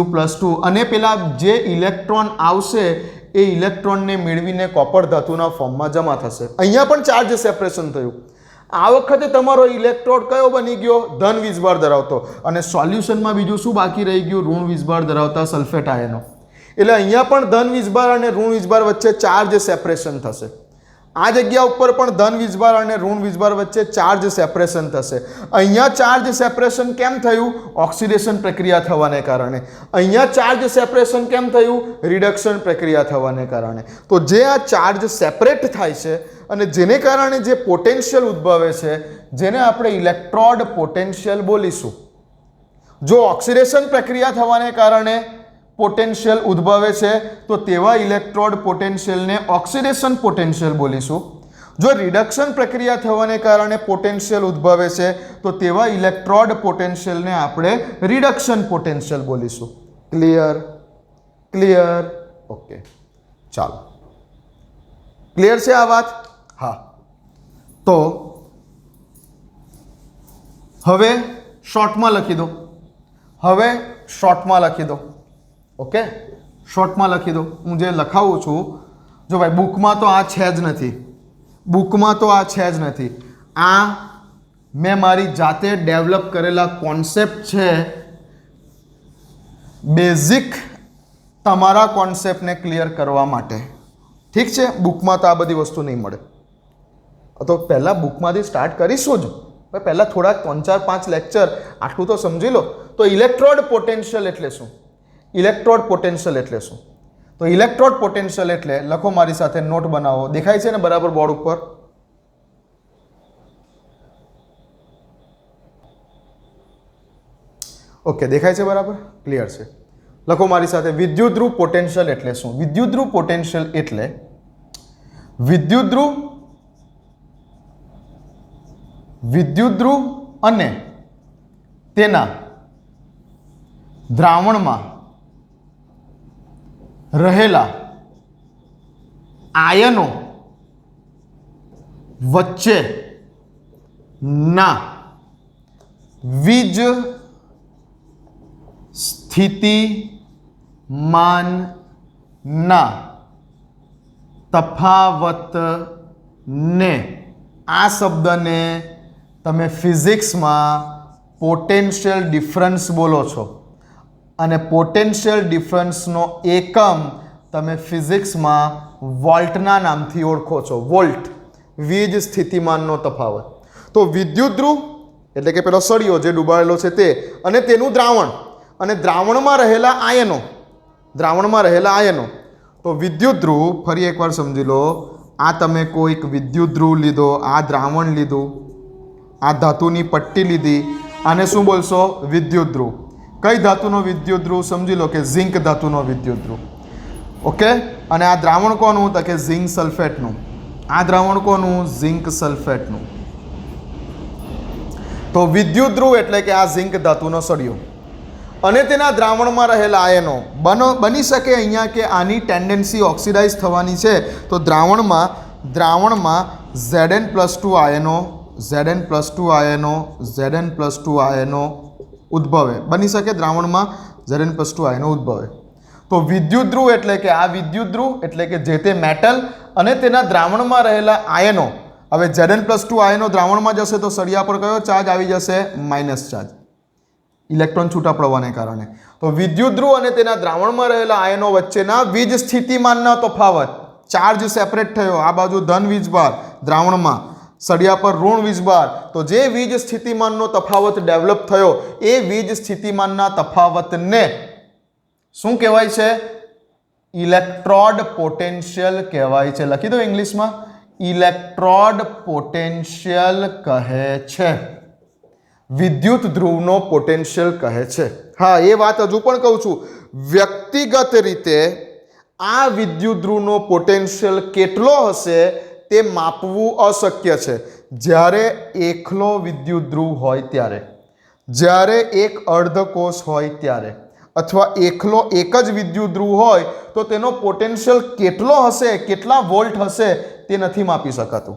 Cu+2 અને પેલા જે ઇલેક્ટ્રોન આવશે એ ઇલેક્ટ્રોનને મેળવીને કોપર ધાતુના ફોર્મમાં જમા થશે. અહીંયા પણ ચાર્જ સેપરેશન થયું. આ વખતે તમારો ઇલેક્ટ્રોડ કયો બની ગયો? ધન વીજભાર ધરાવતો. અને સોલ્યુશનમાં બીજું શું બાકી રહી ગયું? ઋણ વીજભાર ધરાવતા સલ્ફેટ આયનો. એટલે અહીંયા પણ ધન વીજભાર અને ઋણ વીજભાર વચ્ચે ચાર્જ સેપરેશન થશે. આ જગ્યા ઉપર પણ ધન વીજભાર અને ઋણ વીજભાર વચ્ચે ચાર્જ સેપરેશન થશે. અહીંયા ચાર્જ સેપરેશન કેમ થયું? ઓક્સિડેશન પ્રક્રિયા થવાને કારણે. અહીંયા ચાર્જ સેપરેશન કેમ થયું? રિડક્શન પ્રક્રિયા થવાને કારણે. તો જે આ ચાર્જ સેપરેટ થાય છે અને જેને કારણે જે પોટેન્શિયલ ઉદ્ભવે છે જેને આપણે ઇલેક્ટ્રોડ પોટેન્શિયલ બોલીશું. જો ઓક્સિડેશન પ્રક્રિયા થવાને કારણે પોટેન્શિયલ ઉદ્ભવે છે તો તેવા ઇલેક્ટ્રોડ પોટેન્શિયલને ઓક્સિડેશન પોટેન્શિયલ બોલીશું. જો રિડક્શન પ્રક્રિયા થવાને કારણે પોટેન્શિયલ ઉદ્ભવે છે તો તેવા ઇલેક્ટ્રોડ પોટેન્શિયલને આપણે રિડક્શન પોટેન્શિયલ બોલીશું. ક્લિયર? ઓકે, ચાલો, ક્લિયર છે આ વાત? હા, તો હવે શોર્ટમાં લખી દો. ઓકે, શોર્ટમાં લખી દો. હું જે લખાવું છું, જો ભાઈ બુકમાં તો આ છે જ નથી, આ મેં મારી જાતે ડેવલપ કરેલા કોન્સેપ્ટ છે. બેઝિક તમારા કોન્સેપ્ટને ક્લિયર કરવા માટે. ઠીક છે? બુકમાં તો આ બધી વસ્તુ નહીં મળે. તો પહેલાં બુકમાંથી સ્ટાર્ટ કરીશું જ. પહેલાં થોડાક 3-4-5 લેક્ચર આટલું તો સમજી લો. તો ઇલેક્ટ્રોડ પોટેન્શિયલ એટલે શું? ઇલેક્ટ્રોડ પોટેન્શિયલ એટલે શું? તો ઇલેક્ટ્રોડ પોટેન્શિયલ એટલે લખો મારી સાથે, નોટ બનાવો. દેખાય છે ને બરાબર બોર્ડ ઉપર? ઓકે, દેખાય છે બરાબર? ક્લિયર છે? લખો મારી સાથે, વિદ્યુત ધ્રુવ પોટેન્શિયલ એટલે શું? વિદ્યુત ધ્રુવ પોટેન્શિયલ એટલે વિદ્યુત ધ્રુવ અને તેના દ્રાવણમાં રહેલા આયનો વચ્ચેના વીજ સ્થિતિમાનના તફાવતને આ શબ્દને તમે ફિઝિક્સમાં પોટેન્શિયલ ડિફરન્સ બોલો છો અને પોટેન્શિયલ ડિફરન્સનો એકમ તમે ફિઝિક્સમાં વોલ્ટના નામથી ઓળખો છો. વોલ્ટ, વીજ સ્થિતિમાનનો તફાવત. તો વિદ્યુત ધ્રુવ એટલે કે પેલો સળિયો જે ડૂબાડેલો છે તે, અને તેનું દ્રાવણ, અને દ્રાવણમાં રહેલા આયનો. તો વિદ્યુત ધ્રુવ, ફરી એકવાર સમજી લો, આ તમે કોઈક વિદ્યુત ધ્રુવ લીધો, આ દ્રાવણ લીધું, આ ધાતુની પટ્ટી લીધી, આને શું બોલશો? વિદ્યુત ધ્રુવ. કઈ ધાતુનો વિદ્યુત ધ્રુવ? સમજી લો કે ઝિંક ધાતુનો વિદ્યુત ધ્રુવ. ઓકે. અને આ દ્રાવણ કોનું? તો કે ઝિંક સલ્ફેટનું. આ દ્રાવણ કોનું? ઝિંક સલ્ફેટનું. તો વિદ્યુત ધ્રુવ એટલે કે આ ઝિંક ધાતુનો સળિયો અને તેના દ્રાવણમાં રહેલા આયનો. બની શકે અહીંયા કે આની ટેન્ડન્સી ઓક્સિડાઇઝ થવાની છે, તો દ્રાવણમાં Zn+2 આયનો ઉદ્ભવે. બની શકે દ્રાવણમાં Zn+2 આયનો ઉદ્ભવે. તો વિદ્યુત ધ્રુવ એટલે કે આ વિદ્યુત ધ્રુવ એટલે કે જે તે મેટલ અને તેના દ્રાવણમાં રહેલા આયનો. હવે Zn+2 આયનો દ્રાવણમાં જશે તો સળિયા પર કયો ચાર્જ આવી જશે? માઇનસ ચાર્જ, ઇલેક્ટ્રોન છૂટા પડવાને કારણે. તો વિદ્યુત ધ્રુવ અને તેના દ્રાવણમાં રહેલા આયનો વચ્ચેના વીજ સ્થિતિમાનના તફાવત. ચાર્જ સેપરેટ થયો, આ બાજુ ધન વીજભાર દ્રાવણમાં, સળિયા પર ઋણ વીજભાર. તો જે વીજ સ્થિતિમાનનો તફાવત ડેવલપ થયો એ વીજ સ્થિતિમાનના તફાવતને શું કહેવાય છે? ઇલેક્ટ્રોડ પોટેન્શિયલ કહેવાય છે. લખી દો ઇંગ્લિશમાં, ઇલેક્ટ્રોડ પોટેન્શિયલ કહે છે. વિદ્યુત ધ્રુવનો પોટેન્શિયલ કહે છે. હા, એ વાત હજુ પણ કહું છું, વ્યક્તિગત રીતે આ વિદ્યુત ધ્રુવનો પોટેન્શિયલ કેટલો હશે તે માપવું અશક્ય છે. જ્યારે એકલો વિદ્યુત ધ્રુવ હોય ત્યારે, જ્યારે એક અર્ધકોષ હોય ત્યારે, અથવા એકલો એક જ વિદ્યુત ધ્રુવ હોય તો તેનો પોટેન્શિયલ કેટલો હશે, કેટલા વોલ્ટ હશે તે નથી માપી શકાતું.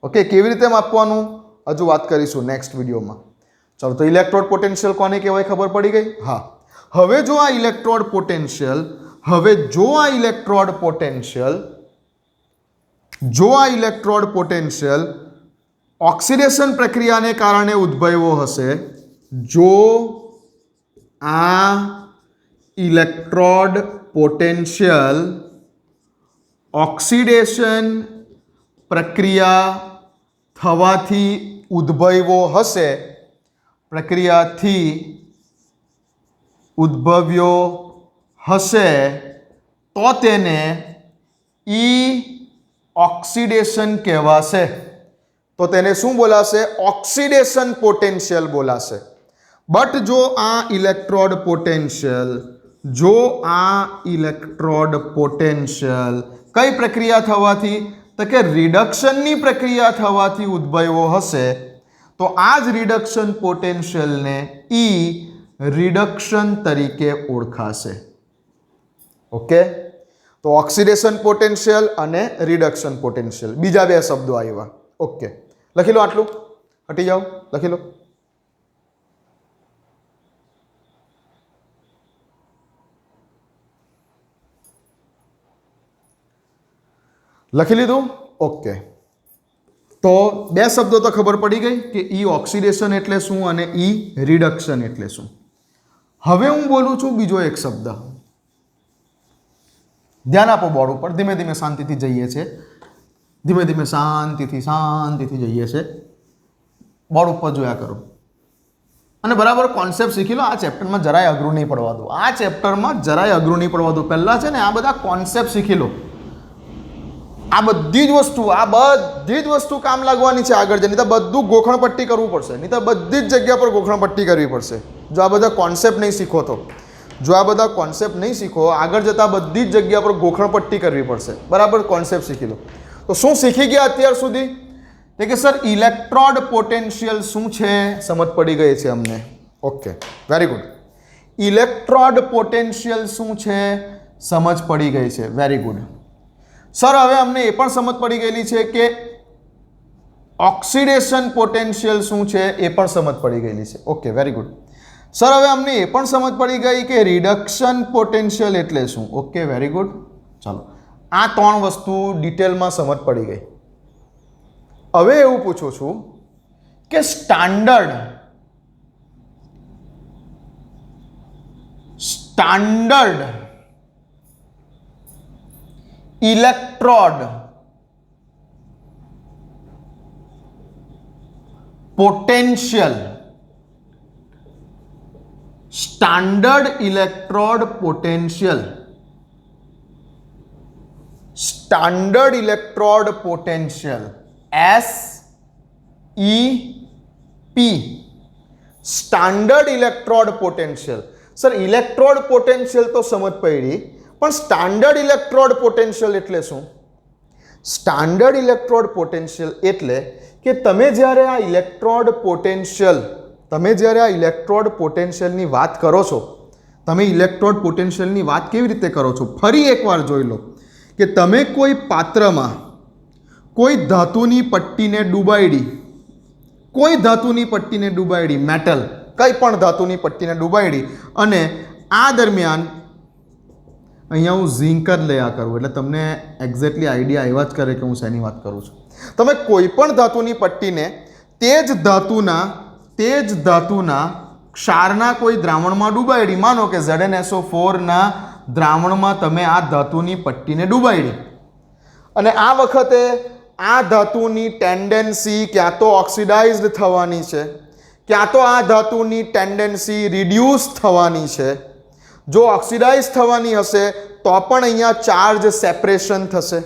ઓકે, કેવી રીતે માપવાનું હજુ વાત કરીશું નેક્સ્ટ વિડીયોમાં. ચાલો, તો ઇલેક્ટ્રોડ પોટેન્શિયલ કોને કહેવાય ખબર પડી ગઈ? હા. હવે જો આ ઇલેક્ટ્રોડ પોટેન્શિયલ ઓક્સિડેશન પ્રક્રિયાને કારણે ઉદ્ભવ્યો હશે, જો આ ઇલેક્ટ્રોડ પોટેન્શિયલ ઓક્સિડેશન પ્રક્રિયા થવાથી ઉદ્ભવ્યો હશે, તો તેને ઓક્સિડેશન કહેવાશે. તો તેને શું બોલાશે? ઓક્સિડેશન પોટેન્શિયલ બોલાશે. બટ જો આ ઇલેક્ટ્રોડ પોટેન્શિયલ કઈ પ્રક્રિયા થવાથી? તો કે રિડક્શનની પ્રક્રિયા થવાથી ઉદ્ભવ્યો હશે, તો આ જ રિડક્શન પોટેન્શિયલને રિડક્શન તરીકે ઓળખાશે. ઓકે, તો ઓક્સિડેશન પોટેન્શિયલ અને રિડક્શન પોટેન્શિયલ, બીજા બે શબ્દો આવ્યા. ઓકે, લખી લો, આટલું હટી જાઓ, લખી લો. લખી લીધું? ઓકે, તો બે શબ્દો તો ખબર પડી ગઈ કે ઓક્સિડેશન એટલે શું અને રિડક્શન એટલે શું. હવે હું બોલું છું બીજો એક શબ્દ. ધ્યાન આપો બોર્ડ ઉપર. ધીમે ધીમે શાંતિથી જઈએ છીએ, શાંતિથી જઈએ છીએ. બોર્ડ ઉપર જોયા કરો અને બરાબર કોન્સેપ્ટ શીખી લો. આ ચેપ્ટરમાં જરાય અઘરું નહીં પડવા દો. પહેલા છે ને આ બધા કોન્સેપ્ટ શીખી લો. આ બધી જ વસ્તુ કામ લાગવાની છે આગળ જઈને. તો બધું ગોખણપટ્ટી કરવું પડશે, નહીં તો બધી જ જગ્યા પર ગોખણપટ્ટી કરવી પડશે. જો આ બધા કોન્સેપ્ટ નહીં શીખો આગળ જતા બધી જ જગ્યા પર ગોખણપટ્ટી કરવી પડશે. બરાબર, કોન્સેપ્ટ શીખી લો. તો શું શીખી ગયા અત્યાર સુધી? તો કે સર ઇલેક્ટ્રોડ પોટેન્શિયલ શું છે સમજ પડી ગઈ છે અમને. Okay, very good. Electrode potential શું છે સમજ પડી ગઈ છે. Very good. સર હવે અમને એ પણ સમજ પડી ગયેલી છે કે ઓક્સિડેશન પોટેન્શિયલ શું છે એ પણ સમજ પડી ગયેલી છે. Okay, very good. સર હવે અમને એ પણ સમજ પડી ગઈ કે રિડક્શન પોટેન્શિયલ એટલે શું. Okay, very good. ચાલો, આ ત્રણ વસ્તુ ડિટેલમાં સમજ પડી ગઈ. હવે એવું પૂછું છું કે standard electrode potential standard electrode potential SEP standard electrode potential. Sir electrode potential તો સમજ પડી, પણ સ્ટાન્ડર્ડ ઇલેક્ટ્રોડ પોટેન્શિયલ એટલે શું? સ્ટાન્ડર્ડ ઇલેક્ટ્રોડ પોટેન્શિયલ એટલે કે તમે જ્યારે આ ઇલેક્ટ્રોડ પોટેન્શિયલની વાત કરો છો, તમે ઇલેક્ટ્રોડ પોટેન્શિયલની વાત કેવી રીતે કરો છો? ફરી એકવાર જોઈ લો કે તમે કોઈ પાત્રમાં કોઈ ધાતુની પટ્ટીને ડૂબાડી, મેટલ કંઈ પણ ધાતુની પટ્ટીને ડૂબાડી, અને આ દરમિયાન અહીંયા હું ઝીંક જ લયા કરું એટલે તમને એક્ઝેક્ટલી આઈડિયા આવ્યા જ કરે કે હું શેની વાત કરું છું. તમે કોઈ પણ ધાતુની પટ્ટીને તે જ ધાતુના ક્ષારના કોઈ દ્રાવણમાં ડૂબાડી, માનો કે ZnSO4 ના દ્રાવણમાં તમે આ ધાતુની પટ્ટીને ડૂબાડી, અને આ વખતે આ ધાતુની ટેન્ડન્સી ક્યાં તો ઓક્સિડાઇઝડ થવાની છે, ક્યાં તો આ ધાતુની ટેન્ડન્સી રિડ્યુસ થવાની છે. જો ઓક્સિડાઇઝ થવાની હશે તો પણ અહીંયા ચાર્જ સેપરેશન થશે,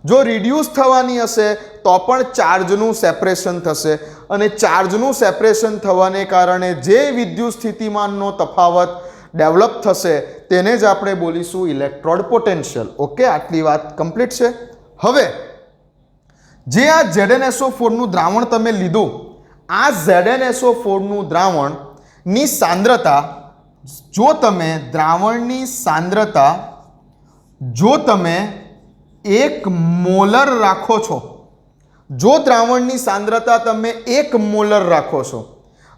જો રિડ્યુસ થવાની હશે તો પણ ચાર્જનું સેપરેશન થશે, અને ચાર્જનું સેપરેશન થવાને કારણે જે વિદ્યુત સ્થિતિમાનનો તફાવત ડેવલપ થશે તેને જ આપણે બોલીશું ઇલેક્ટ્રોડ પોટેન્શિયલ. ઓકે, આટલી વાત કમ્પ્લીટ છે. હવે જે આ ZnSO4 નું દ્રાવણ તમે લીધું, આ ZnSO4 નું દ્રાવણની સાંદ્રતા જો તમે 1 મોલર રાખો છો, જો દ્રાવણની સાંદ્રતા તમે 1 મોલર રાખો છો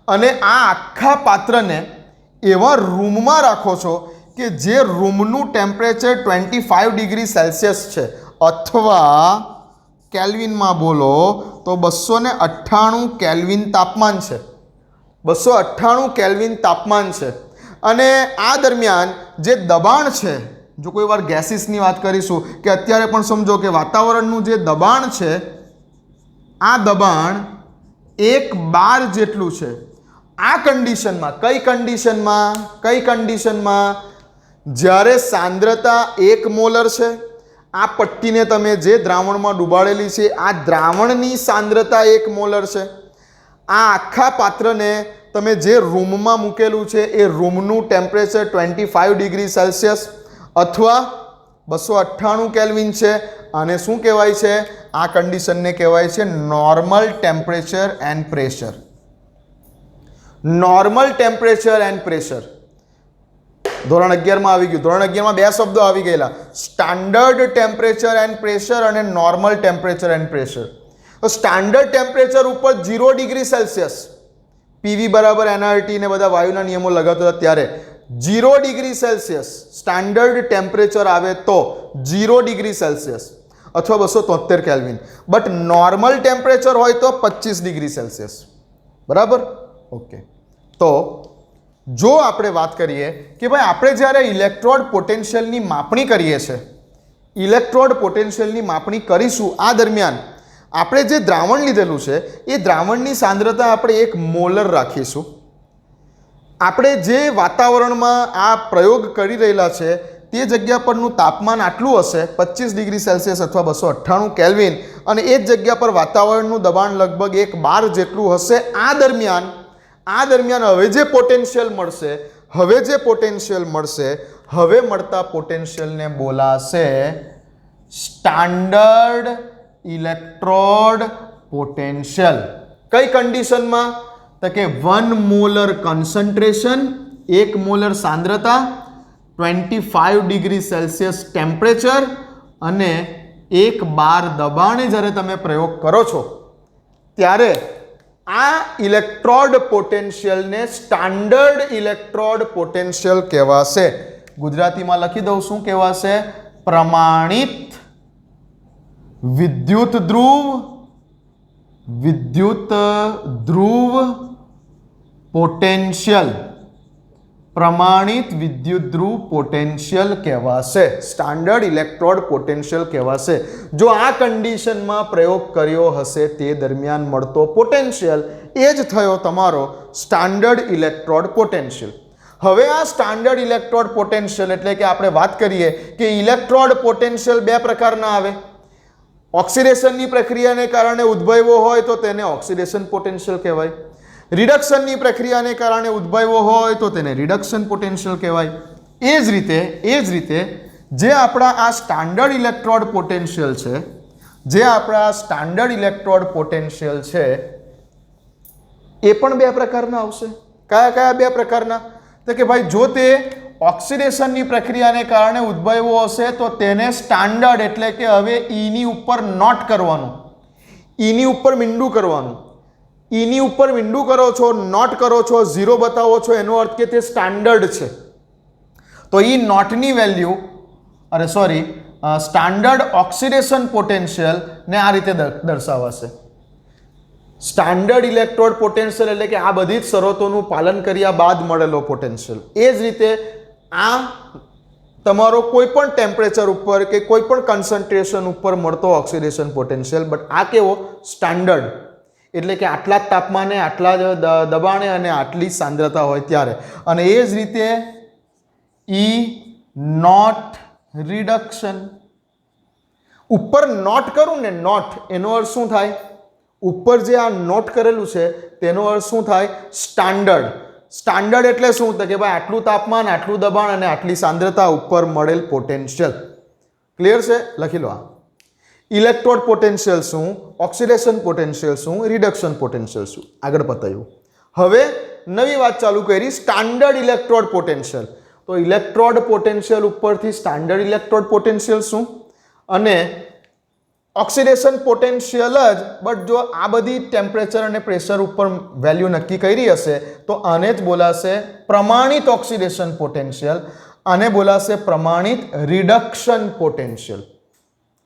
અને આ આખા પાત્રને એવા રૂમમાં રાખો છો કે જે રૂમનું ટેમ્પરેચર 25 ડિગ્રી સેલ્સિયસ છે, અથવા કેલ્વિનમાં બોલો તો 298 કેલ્વિન તાપમાન છે, 298 કેલ્વિન તાપમાન છે, અને આ દરમિયાન જે દબાણ છે, જો કોઈ વાર ગેસીસની વાત કરીશું કે અત્યારે પણ સમજો કે વાતાવરણનું જે દબાણ છે, આ દબાણ 1 બાર જેટલું છે. આ કન્ડિશનમાં કઈ કન્ડિશનમાં જ્યારે સાંદ્રતા 1 મોલર છે, આ પટ્ટીને તમે જે દ્રાવણમાં ડૂબાડેલી છે આ દ્રાવણની સાંદ્રતા 1 મોલર છે, આ આખા પાત્રને તમે જે રૂમમાં મૂકેલું છે એ રૂમનું ટેમ્પરેચર 25 ડિગ્રી સેલ્સિયસ અથવા 298 કેલ્વિન છે. આને શું કહેવાય છે? આ કન્ડિશનને કહેવાય છે normal temperature and pressure. Normal temperature and pressure ધોરણ 11માં આવી ગયું. ધોરણ 11માં 2 શબ્દો આવી ગયેલા, સ્ટાન્ડર્ડ ટેમ્પરેચર એન્ડ પ્રેશર અને નોર્મલ ટેમ્પરેચર એન્ડ પ્રેશર. તો સ્ટાન્ડર્ડ ટેમ્પરેચર ઉપર 0 ડિગ્રી સેલ્સિયસ, પીવી બરાબર એનઆરટી ને બધા વાયુના નિયમો લગાવતા હતા ત્યારે 0 ડિગ્રી સેલ્સિયસ સ્ટાન્ડર્ડ ટેમ્પરેચર આવે તો 0 ડિગ્રી સેલ્સિયસ અથવા 273 કેલ્વિન, બટ નોર્મલ ટેમ્પરેચર હોય તો 25 ડિગ્રી સેલ્સિયસ. બરાબર? ઓકે. તો જો આપણે વાત કરીએ કે ભાઈ આપણે જ્યારે ઇલેક્ટ્રોડ પોટેન્શિયલની માપણી કરીએ છીએ, ઇલેક્ટ્રોડ પોટેન્શિયલની માપણી કરીશું, આ દરમિયાન આપણે જે દ્રાવણ લીધેલું છે એ દ્રાવણની સાંદ્રતા આપણે 1 મોલર રાખીશું. આપણે જે વાતાવરણમાં આ પ્રયોગ કરી રહેલા છે તે જગ્યા પરનું તાપમાન આટલું હશે 25 ડિગ્રી સેલ્સિયસ અથવા 298 કેલ્વિન, અને એ જ જગ્યા પર વાતાવરણનું દબાણ લગભગ 1 બાર જેટલું હશે. આ દરમિયાન હવે જે પોટેન્શિયલ મળશે, હવે મળતા પોટેન્શિયલને બોલાશે સ્ટાન્ડર્ડ ઇલેક્ટ્રોડ પોટેન્શિયલ. કઈ કન્ડિશનમાં? તો કે 1 મોલર કન્સન્ટ્રેશન, 1 મોલર સાંદ્રતા, 25 ડિગ્રી સેલ્સિયસ ટેમ્પરેચર અને 1 બાર દબાણે જ્યારે તમે પ્રયોગ કરો છો ત્યારે આ ઇલેક્ટ્રોડ પોટેન્શિયલને સ્ટાન્ડર્ડ ઇલેક્ટ્રોડ પોટેન્શિયલ કહેવાશે. ગુજરાતીમાં લખી દઉં, શું કહેવાશે? પ્રમાણિત વિદ્યુત ધ્રુવ વિદ્યુત ધ્રુવ પોટેન્શિયલ, પ્રમાણિત વિદ્યુત ધ્રુવ પોટેન્શિયલ કહેવાશે, સ્ટાન્ડર્ડ ઇલેક્ટ્રોડ પોટેન્શિયલ કહેવાશે. જો આ કન્ડિશનમાં પ્રયોગ કર્યો હશે તે દરમિયાન મળતો પોટેન્શિયલ એ જ થયો તમારો સ્ટાન્ડર્ડ ઇલેક્ટ્રોડ પોટેન્શિયલ. હવે આ સ્ટાન્ડર્ડ ઇલેક્ટ્રોડ પોટેન્શિયલ એટલે કે આપણે વાત કરીએ કે ઇલેક્ટ્રોડ પોટેન્શિયલ બે પ્રકારના આવે. ઓક્સિડેશનની પ્રક્રિયાને કારણે ઉદ્ભવ્યો હોય તો તેને ઓક્સિડેશન પોટેન્શિયલ કહેવાય. રિડક્શનની પ્રક્રિયાને કારણે ઉદ્ભવ્યો હોય તો તેને રિડક્શન પોટેન્શિયલ કહેવાય. એ જ રીતે જે આપણા આ સ્ટાન્ડર્ડ ઇલેક્ટ્રોડ પોટેન્શિયલ છે, જે આપણા સ્ટાન્ડર્ડ ઇલેક્ટ્રોડ પોટેન્શિયલ છે એ પણ બે પ્રકારના આવશે. કયા કયા બે પ્રકારના? તો કે ભાઈ જો તે ઓક્સિડેશનની પ્રક્રિયાને કારણે ઉદ્ભવ્યો હશે તો તેને સ્ટાન્ડર્ડ એટલે કે હવે ઈની ઉપર નોટ કરવાનું, ઈની ઉપર મીંડું કરવાનું. ઈની ઉપર મીંડું કરો છો, નોટ કરો છો, ઝીરો બતાવો છો, એનો અર્થ કે તે સ્ટાન્ડર્ડ છે. તો ઈ નોટની વેલ્યુ સ્ટાન્ડર્ડ ઓક્સિડેશન પોટેન્શિયલ ને આ રીતે દર્શાવાશે. સ્ટાન્ડર્ડ ઇલેક્ટ્રોડ પોટેન્શિયલ એટલે કે આ બધી જ શરતોનું પાલન કર્યા બાદ મળેલો પોટેન્શિયલ. એ જ રીતે આ તમારો કોઈ પણ ટેમ્પરેચર ઉપર કે કોઈ પણ કન્સન્ટ્રેશન ઉપર મળતો ઓક્સિડેશન પોટેન્શિયલ. બટ આ કેવો? સ્ટાન્ડર્ડ એટલે કે આટલા જ તાપમાને, આટલા જ દબાણે અને આટલી સાંદ્રતા હોય ત્યારે. અને એ જ રીતે ઈ નોટ રિડક્શન. ઉપર નોટ કરું ને, નોટ એનો અર્થ શું થાય? ઉપર જે આ નોટ કરેલું છે તેનો અર્થ શું થાય? સ્ટાન્ડર્ડ. સ્ટાન્ડર્ડ એટલે શું? તો કે ભાઈ આટલું તાપમાન, આટલું દબાણ અને આટલી સાંદ્રતા ઉપર મળેલ પોટેન્શિયલ. ક્લિયર છે? લખી લો. આ ઇલેક્ટ્રોડ પોટેન્શિયલ શું, ઓક્સિડેશન પોટેન્શિયલ શું, રિડક્શન પોટેન્શિયલ શું, આગળ પતાવ્યું. હવે નવી વાત ચાલુ કરી, સ્ટાન્ડર્ડ ઇલેક્ટ્રોડ પોટેન્શિયલ. તો ઇલેક્ટ્રોડ પોટેન્શિયલ ઉપરથી સ્ટાન્ડર્ડ ઇલેક્ટ્રોડ પોટેન્શિયલ શું અને ઓક્સિડેશન પોટેન્શિયલ જ. બટ જો આ બધી ટેમ્પરેચર અને પ્રેશર ઉપર વેલ્યુ નક્કી કરી હશે તો આને જ બોલાશે પ્રમાણિત ઓક્સિડેશન પોટેન્શિયલ, આને બોલાશે પ્રમાણિત રિડક્શન પોટેન્શિયલ.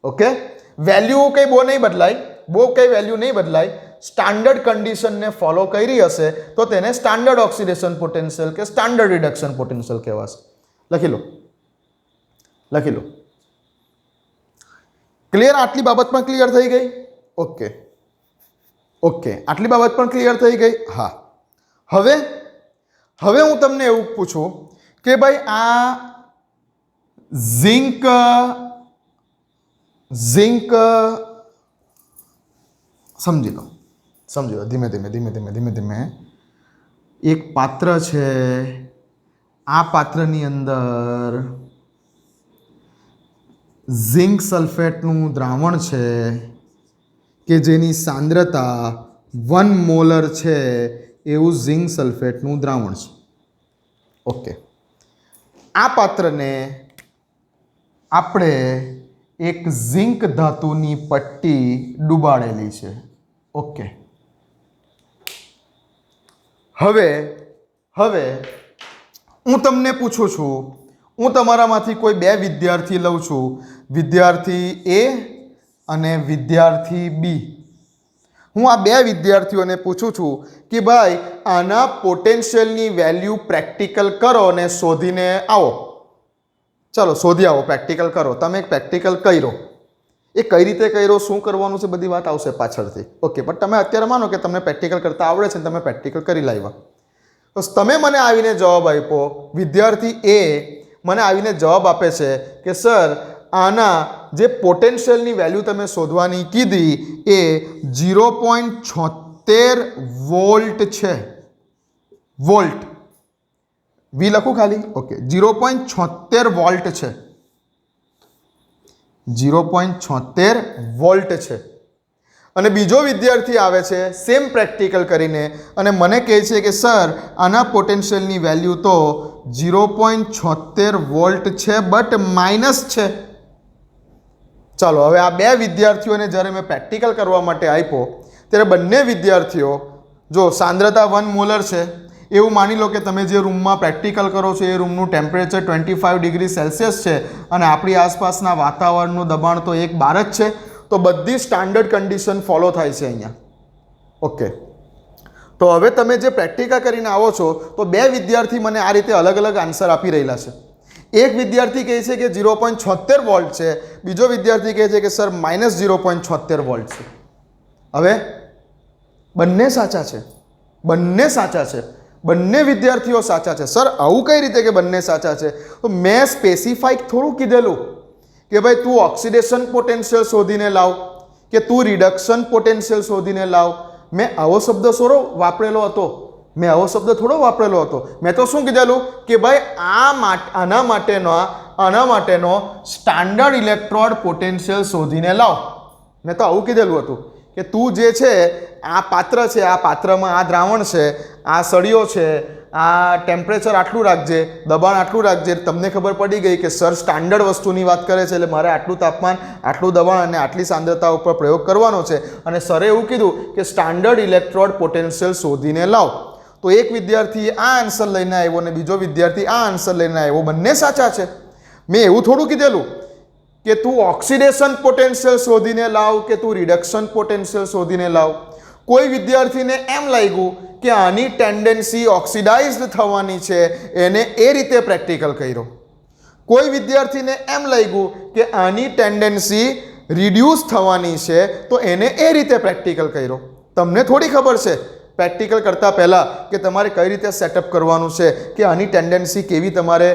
ઓકે, વેલ્યુ કંઈ બહુ નહીં બદલાય, સ્ટાન્ડર્ડ કન્ડિશનને ફોલો કરી હશે તો તેને સ્ટાન્ડર્ડ ઓક્સિડેશન પોટેન્શિયલ કે સ્ટાન્ડર્ડ રિડક્શન પોટેન્શિયલ કહેવાશે. લખી લો. ક્લિયર? આટલી બાબત પણ ક્લિયર થઈ ગઈ? ઓકે, આટલી બાબત પણ ક્લિયર થઈ ગઈ. હા, હવે હું તમને એવું પૂછું કે ભાઈ આ ઝિંક સમજી લો ધીમે ધીમે. એક પાત્ર છે, આ પાત્રની અંદર ઝિંક સલ્ફેટનું દ્રાવણ છે કે જેની સાંદ્રતા 1 મોલર છે એવું ઝિંક સલ્ફેટનું દ્રાવણ છે. ઓકે, આ પાત્રને આપણે એક ઝિંક ધાતુની પટ્ટી ડૂબાડેલી છે. ઓકે, હવે હું તમને પૂછું છું, હું તમારામાંથી કોઈ બે વિદ્યાર્થી લઉં છું, વિદ્યાર્થી એ અને વિદ્યાર્થી બી. હું આ બે વિદ્યાર્થીઓને પૂછું છું કે ભાઈ આના પોટેન્શિયલની વેલ્યુ પ્રેક્ટિકલ કરો અને શોધીને આવો. ચાલો શોધી આવો, પ્રેક્ટિકલ કરો. તમે એક પ્રેક્ટિકલ કર્યો, એ કઈ રીતે કર્યો, શું કરવાનું છે, બધી વાત આવશે પાછળથી. ઓકે, પણ તમે અત્યારે માનો કે તમને પ્રેક્ટિકલ કરતા આવડે છે ને તમે પ્રેક્ટિકલ કરી લાવ્યા. તો તમે મને આવીને જવાબ આપ્યો, વિદ્યાર્થી એ મને આવીને જવાબ આપે છે કે સર આના જે પોટેન્શિયલની વેલ્યુ તમે શોધવાની કીધી એ 0.76 વોલ્ટ છે. વોલ્ટ, વી લખું ખાલી. ઓકે, 0.76 વોલ્ટ છે. 0.76 વોલ્ટ છે. અને બીજો વિદ્યાર્થી આવે છે સેમ પ્રેક્ટિકલ કરીને અને મને કહે છે કે સર આના પોટેન્શિયલની વેલ્યુ તો 0.76 વોલ્ટ છે બટ માઇનસ છે. ચાલો હવે આ બે વિદ્યાર્થીઓને જ્યારે મેં પ્રેક્ટિકલ કરવા માટે આપ્યો ત્યારે બંને વિદ્યાર્થીઓ જો સાંદ્રતા 1 મોલર છે એવું માની લો કે તમે જે રૂમમાં પ્રેક્ટિકલ કરો છો એ રૂમનું ટેમ્પરેચર 25 ડિગ્રી સેલ્સિયસ છે અને આપણી આસપાસના વાતાવરણનું દબાણ તો 1 બાર જ છે. તો બધી સ્ટાન્ડર્ડ કન્ડિશન ફોલો થાય છે અહીંયા. ઓકે, તો હવે તમે જે પ્રેક્ટિકલ કરીને આવો છો તો બે વિદ્યાર્થી મને આ રીતે અલગ અલગ આન્સર આપી રહેલા છે. એક વિદ્યાર્થી કહે છે કે 0.76 વોલ્ટ છે, બીજો વિદ્યાર્થી કહે છે કે સર -0.76 વોલ્ટ છે. હવે બંને સાચા છે, બંને સાચા છે, બંને વિદ્યાર્થીઓ સાચા છે. સર આવું કઈ રીતે કે બંને સાચા છે? તો મેં સ્પેસિફાઈડ થોડું કીધેલું કે ભાઈ તું ઓક્સિડેશન પોટેન્શિયલ શોધીને લાવ કે તું રિડક્શન પોટેન્શિયલ શોધીને લાવ. મેં આવો શબ્દ થોડો વાપરેલો હતો, મેં આવો શબ્દ થોડો વાપરેલો હતો. મેં તો શું કીધેલું કે ભાઈ આના માટેનો સ્ટાન્ડર્ડ ઇલેક્ટ્રોડ પોટેન્શિયલ શોધીને લાવ. મેં તો આવું કીધેલું હતું કે તું જે છે આ પાત્ર છે, આ પાત્રમાં આ દ્રાવણ છે, આ સળિયો છે, આ ટેમ્પરેચર આટલું રાખજે, દબાણ આટલું રાખજે. તમને ખબર પડી ગઈ કે સર સ્ટાન્ડર્ડ વસ્તુની વાત કરે છે એટલે મારે આટલું તાપમાન, આટલું દબાણ અને આટલી સાંદ્રતા ઉપર પ્રયોગ કરવાનો છે. અને સરે એવું કીધું કે સ્ટાન્ડર્ડ ઇલેક્ટ્રોડ પોટેન્શિયલ શોધીને લાવ. તો એક વિદ્યાર્થી આ આન્સર લઈને આવ્યો અને બીજો વિદ્યાર્થી આ આન્સર લઈને આવ્યો. બંને સાચા છે. મેં એવું થોડું કીધેલું કે તું ઓક્સિડેશન પોટેન્શિયલ શોધીને લાવ કે તું રિડક્શન પોટેન્શિયલ શોધીને લાવ. કોઈ વિદ્યાર્થીને એમ લાગ્યું કે આની ટેન્ડન્સી ઓક્સિડાઇઝડ થવાની છે, એને એ રીતે પ્રેક્ટિકલ કર્યો. કોઈ વિદ્યાર્થીને એમ લાગ્યું કે આની ટેન્ડન્સી રિડ્યુસ થવાની છે, તો એને એ રીતે પ્રેક્ટિકલ કર્યો. તમને થોડી ખબર છે પ્રેક્ટિકલ કરતાં પહેલાં કે તમારે કઈ રીતે સેટઅપ કરવાનું છે, કે આની ટેન્ડન્સી કેવી તમારે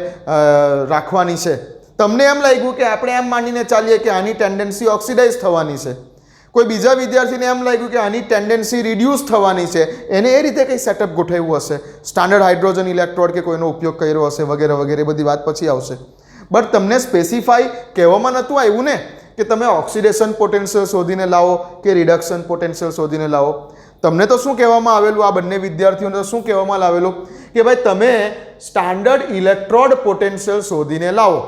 રાખવાની છે. તમને એમ લાગ્યું કે આપણે એમ માનીને ચાલીએ કે આની ટેન્ડન્સી ઓક્સિડાઇઝ થવાની છે. કોઈ બીજા વિદ્યાર્થીને એમ લાગ્યું કે આની ટેન્ડન્સી રિડ્યુસ થવાની છે, એને એ રીતે કંઈ સેટઅપ ગોઠવ્યું હશે, સ્ટાન્ડર્ડ હાઇડ્રોજન ઇલેક્ટ્રોડ કે કોઈનો ઉપયોગ કર્યો હશે વગેરે વગેરે. બધી વાત પછી આવશે. બટ તમને સ્પેસિફાઈ કહેવામાં નહોતું આવ્યું ને કે તમે ઓક્સિડેશન પોટેન્શિયલ શોધીને લાવો કે રિડક્શન પોટેન્શિયલ શોધીને લાવો. તમને તો શું કહેવામાં આવેલું, આ બંને વિદ્યાર્થીઓને તો શું કહેવામાં આવેલું કે ભાઈ તમે સ્ટાન્ડર્ડ ઇલેક્ટ્રોડ પોટેન્શિયલ શોધીને લાવો.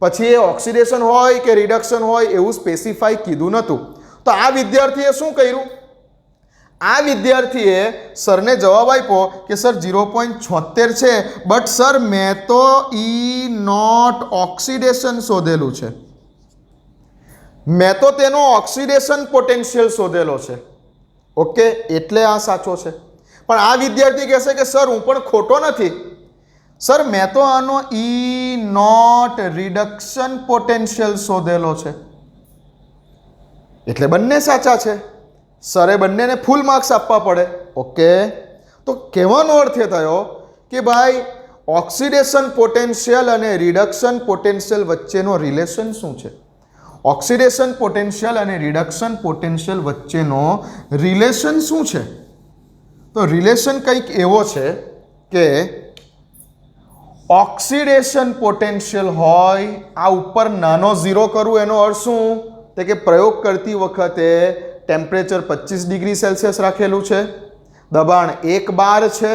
પછી એ ઓક્સિડેશન હોય કે રિડક્શન હોય એવું સ્પેસિફાઈ કીધું નહોતું. તો આ વિદ્યાર્થીએ શું કર્યું? આ વિદ્યાર્થીએ સરને જવાબ આપ્યો કે સર 0.76 છે, બટ સર મેં તો ઈ નોટ ઓક્સિડેશન શોધેલું છે, મેં તો તેનો ઓક્સિડેશન પોટેન્શિયલ શોધેલો છે. ઓકે, એટલે આ સાચો છે. પણ આ વિદ્યાર્થી કહેશે કે સર હું પણ ખોટો નથી, સર મેં તો આનો ઈ નોટ રિડક્શન પોટેન્શિયલ શોધેલો છે. એટલે બંને સાચા છે. સરે બંનેને ફૂલ માર્ક્સ આપવા પડે. ઓકે, તો કહેવાનો અર્થ એ થયો કે ભાઈ ઓક્સિડેશન પોટેન્શિયલ અને રિડક્શન પોટેન્શિયલ વચ્ચેનો રિલેશન શું છે? ઓક્સિડેશન પોટેન્શિયલ અને રિડક્શન પોટેન્શિયલ વચ્ચેનો રિલેશન શું છે? તો રિલેશન કંઈક એવો છે કે ઓક્સિડેશન પોટેન્શિયલ હોય, આ ઉપર નાનો ઝીરો કરું એનો અર્થ શું? તો કે પ્રયોગ કરતી વખતે ટેમ્પરેચર 25 ડિગ્રી સેલ્સિયસ રાખેલું છે, દબાણ 1 બાર છે